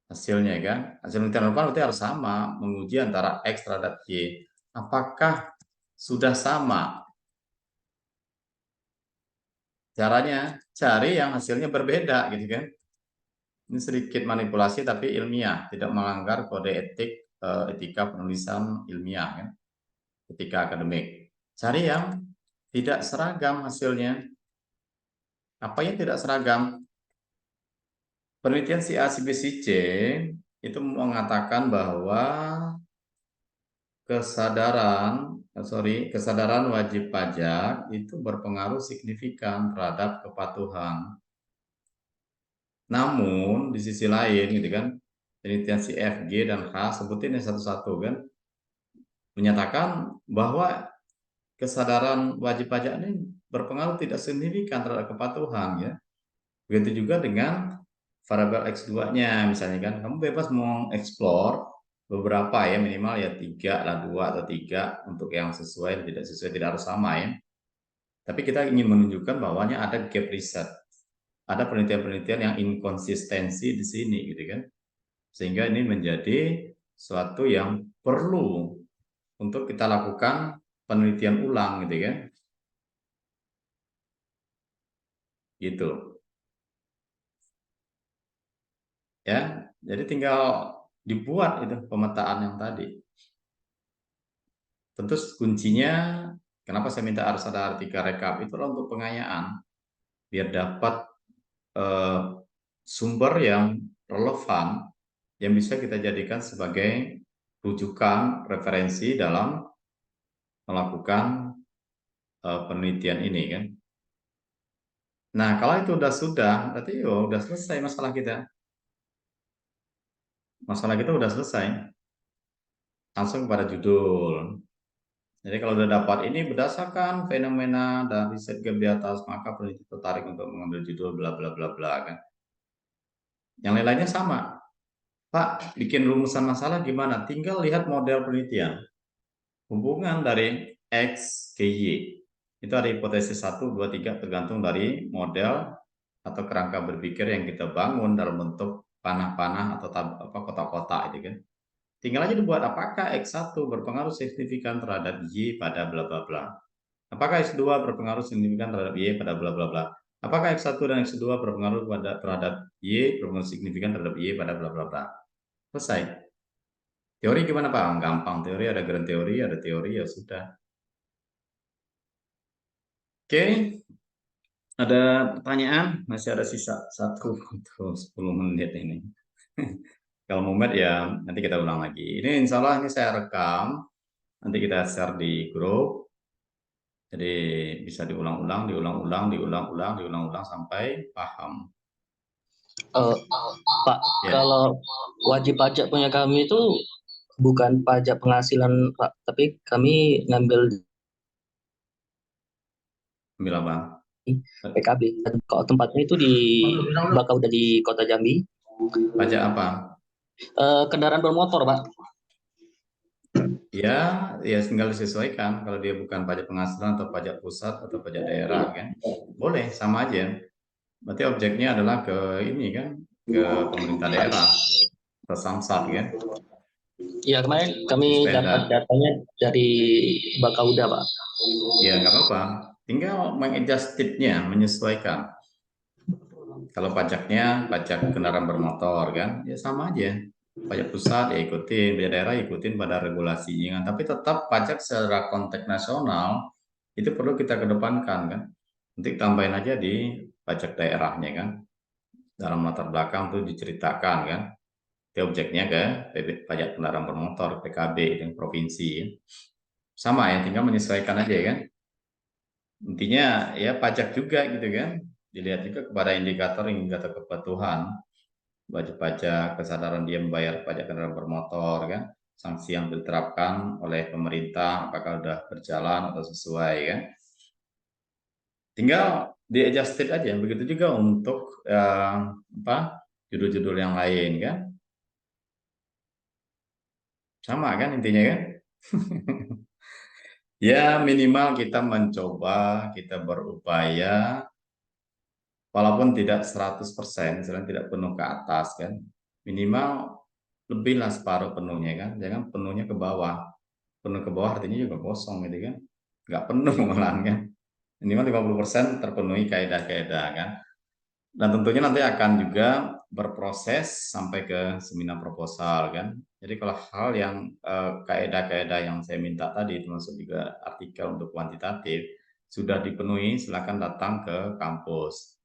hasilnya kan? Hasil penelitian relevan berarti harus sama, menguji antara X terhadap Y. Apakah sudah sama? Caranya cari yang hasilnya berbeda gitu kan. Ini sedikit manipulasi tapi ilmiah, tidak melanggar kode etik etika penulisan ilmiah kan. Etika akademik. Cari yang tidak seragam hasilnya. Apa yang tidak seragam? Penelitian si A, si B, si C itu mengatakan bahwa kesadaran wajib pajak itu berpengaruh signifikan terhadap kepatuhan. Namun di sisi lain gitu kan, penelitian si F, G, dan H, sebutin yang satu-satu kan, menyatakan bahwa kesadaran wajib pajak ini berpengaruh tidak signifikan terhadap kepatuhan ya. Begitu juga dengan variabel X2-nya misalnya kan, kamu bebas mengeksplor beberapa ya, minimal ya 3 lah, 2 atau 3 untuk yang sesuai dan tidak sesuai, tidak harus sama ya. Tapi kita ingin menunjukkan bahwanya ada gap reset. Ada penelitian-penelitian yang inkonsistensi di sini gitu kan. Sehingga ini menjadi suatu yang perlu untuk kita lakukan penelitian ulang gitu kan. Gitu. Ya, jadi tinggal dibuat itu pemetaan yang tadi. Tentu kuncinya, kenapa saya minta harus ada artikel rekap, itulah untuk pengayaan. Biar dapat sumber yang relevan, yang bisa kita jadikan sebagai rujukan, referensi dalam melakukan penelitian ini kan. Nah, kalau itu sudah, berarti udah selesai masalah kita. Masalah kita udah selesai. Langsung kepada judul. Jadi kalau sudah dapat ini berdasarkan fenomena dan riset gap di atas, maka peneliti tertarik untuk mengambil judul bla bla bla bla kan. Yang lain-lainnya sama. Pak, bikin rumusan masalah gimana? Tinggal lihat model penelitian. Hubungan dari X ke Y. Itu ada hipotesis 1, 2, 3 tergantung dari model atau kerangka berpikir yang kita bangun dalam bentuk panah-panah atau kotak-kotak itu kan. Tinggal aja dibuat apakah X1 berpengaruh signifikan terhadap Y pada bla bla bla. Apakah X2 berpengaruh signifikan terhadap Y pada bla bla bla. Apakah X1 dan X2 berpengaruh terhadap Y berpengaruh signifikan terhadap Y pada bla bla bla. Selesai. Teori gimana Pak? Gampang. Teori ada grand teori, ada teori ya sudah. Oke. Ada pertanyaan? Masih ada sisa 1 atau 10 menit ini. Kalau mumet ya nanti kita ulang lagi. Ini insya Allah ini saya rekam. Nanti kita share di grup. Jadi bisa diulang-ulang sampai paham. Pak, Ya. kalau wajib pajak punya kami itu bukan pajak penghasilan, Pak, tapi kami ngambil Ambil apa? PKB. Dan kalau tempatnya itu di Bakauda di Kota Jambi. Pajak apa? Kendaraan bermotor, Pak. Ya tinggal disesuaikan. Kalau dia bukan pajak penghasilan atau pajak pusat atau pajak daerah kan, boleh sama aja. Berarti objeknya adalah ke ini kan, ke pemerintah daerah, ke Samsat kan. Ya, kemarin kami dapat datanya dari Bakauda, Pak. Ya nggak apa-apa. Tinggal mengadjustnya, menyesuaikan. Kalau pajaknya pajak kendaraan bermotor kan, ya sama aja. Pajak pusat ya ikutin, pajak daerah ikutin pada regulasinya. Tapi tetap pajak secara konteks nasional itu perlu kita kedepankan kan. Nanti tambahin aja di pajak daerahnya kan. Dalam latar belakang tuh diceritakan kan. Itu objeknya ke pajak kendaraan bermotor PKB dan provinsi. Sama ya, tinggal menyesuaikan aja kan. Intinya ya pajak juga gitu kan. Dilihat juga kepada indikator kepatuhan. Wajib pajak, kesadaran dia membayar pajak kendaraan bermotor kan, sanksi yang diterapkan oleh pemerintah apakah sudah berjalan atau sesuai kan. Tinggal di-adjusted aja. Begitu juga untuk judul-judul yang lain kan. Sama kan intinya kan. Ya minimal kita mencoba, kita berupaya walaupun tidak 100%, misalnya tidak penuh ke atas kan, minimal lebihlah separuh penuhnya kan, jangan penuhnya ke bawah. Penuh ke bawah artinya juga kosong gitu kan, nggak penuh malahan kan. Minimal 50% terpenuhi kaidah-kaidah kan. Dan tentunya nanti akan juga berproses sampai ke seminar proposal kan. Jadi kalau hal yang kaidah-kaidah yang saya minta tadi, termasuk juga artikel untuk kuantitatif, sudah dipenuhi, silakan datang ke kampus.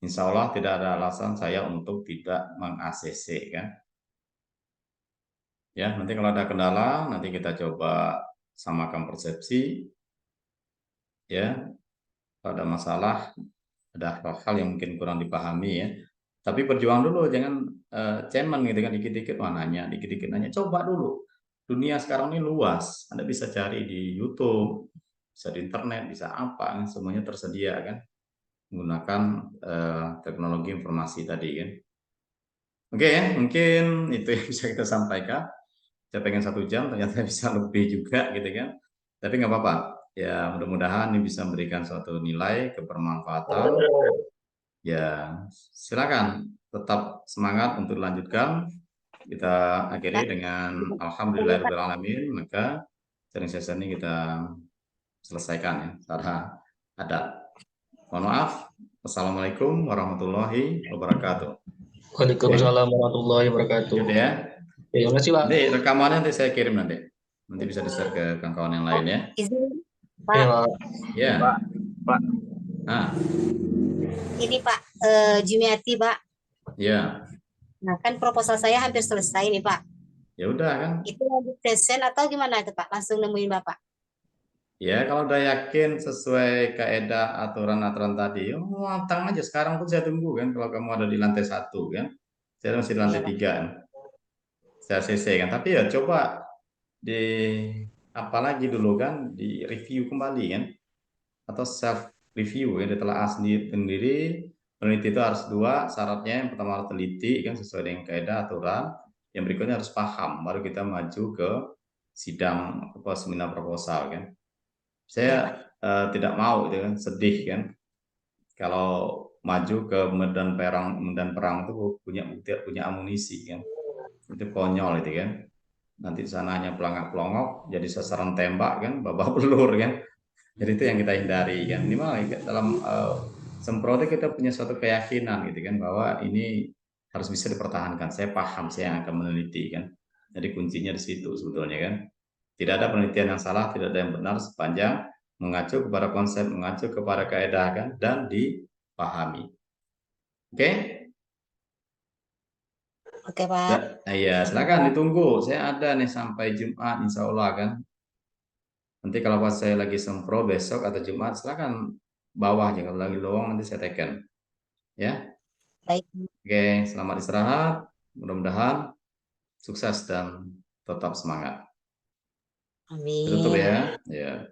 Insya Allah tidak ada alasan saya untuk tidak meng-ACC kan. Ya, nanti kalau ada kendala, nanti kita coba samakan persepsi. Ya, kalau ada masalah, ada hal-hal yang mungkin kurang dipahami ya. Tapi berjuang dulu, jangan cemen gitu kan, dikit-dikit nanya, dikit-dikit nanya. Coba dulu. Dunia sekarang ini luas. Anda bisa cari di YouTube, bisa di internet, bisa apa, semuanya tersedia kan. Menggunakan teknologi informasi tadi kan. Oke ya, mungkin itu yang bisa kita sampaikan. Saya pengen 1 jam, ternyata bisa lebih juga gitu kan. Tapi nggak apa-apa. Ya mudah-mudahan ini bisa memberikan suatu nilai kebermanfaatan. Ya silakan tetap semangat untuk dilanjutkan. Kita akhiri dengan alhamdulillahirobbilalamin. Maka sharing session ini kita selesaikan ya secara adat. Mohon maaf. Assalamualaikum warahmatullahi wabarakatuh. Waalaikumsalam warahmatullahi wabarakatuh. Gitu ya. Terima kasih, Pak. Nanti rekamannya nanti saya kirim nanti. Nanti bisa di-share ke kawan-kawan yang lain ya. Izin, Ya, Pak. Ya. Pak. Nah, Ini Pak, Jumiati Pak. ya. Nah kan proposal saya hampir selesai nih Pak. Ya udah kan. Itu lanjut present atau gimana itu Pak? Langsung nemuin Bapak? Ya kalau udah yakin sesuai kaidah aturan-aturan tadi, matang aja. Sekarang pun saya tunggu kan. Kalau kamu ada di lantai 1 kan, saya masih di lantai 3 kan. Saya CC kan. Tapi ya coba di apalagi dulu kan di review kembali kan, atau self review ya, ditelaah sendiri. Peneliti itu harus 2 syaratnya. Yang pertama harus teliti kan sesuai dengan kaidah aturan. Yang berikutnya harus paham, baru kita maju ke sidang seminar proposal kan. Saya tidak mau itu kan, sedih kan kalau maju ke medan perang itu punya amunisi kan, itu konyol itu kan. Nanti sana hanya pelangak-pelongok jadi sasaran tembak kan, babak belur kan. Jadi itu yang kita hindari kan. Minimal dalam semprot kita punya suatu keyakinan gitu kan, bahwa ini harus bisa dipertahankan. Saya paham, saya yang akan meneliti kan. Jadi kuncinya di situ sebetulnya kan. Tidak ada penelitian yang salah, tidak ada yang benar sepanjang mengacu kepada konsep, mengacu kepada kaidah kan, dan dipahami. Oke? Oke, Pak. Iya, silakan ditunggu. Saya ada nih sampai Jumat, insya Allah kan. Nanti kalau pas saya lagi sempro besok atau Jumat, silakan bawah aja. Kalau lagi lowong nanti saya teken. Ya. Baik. Oke, selamat istirahat. Mudah-mudahan sukses dan tetap semangat. Amin. Tutup ya. Ya.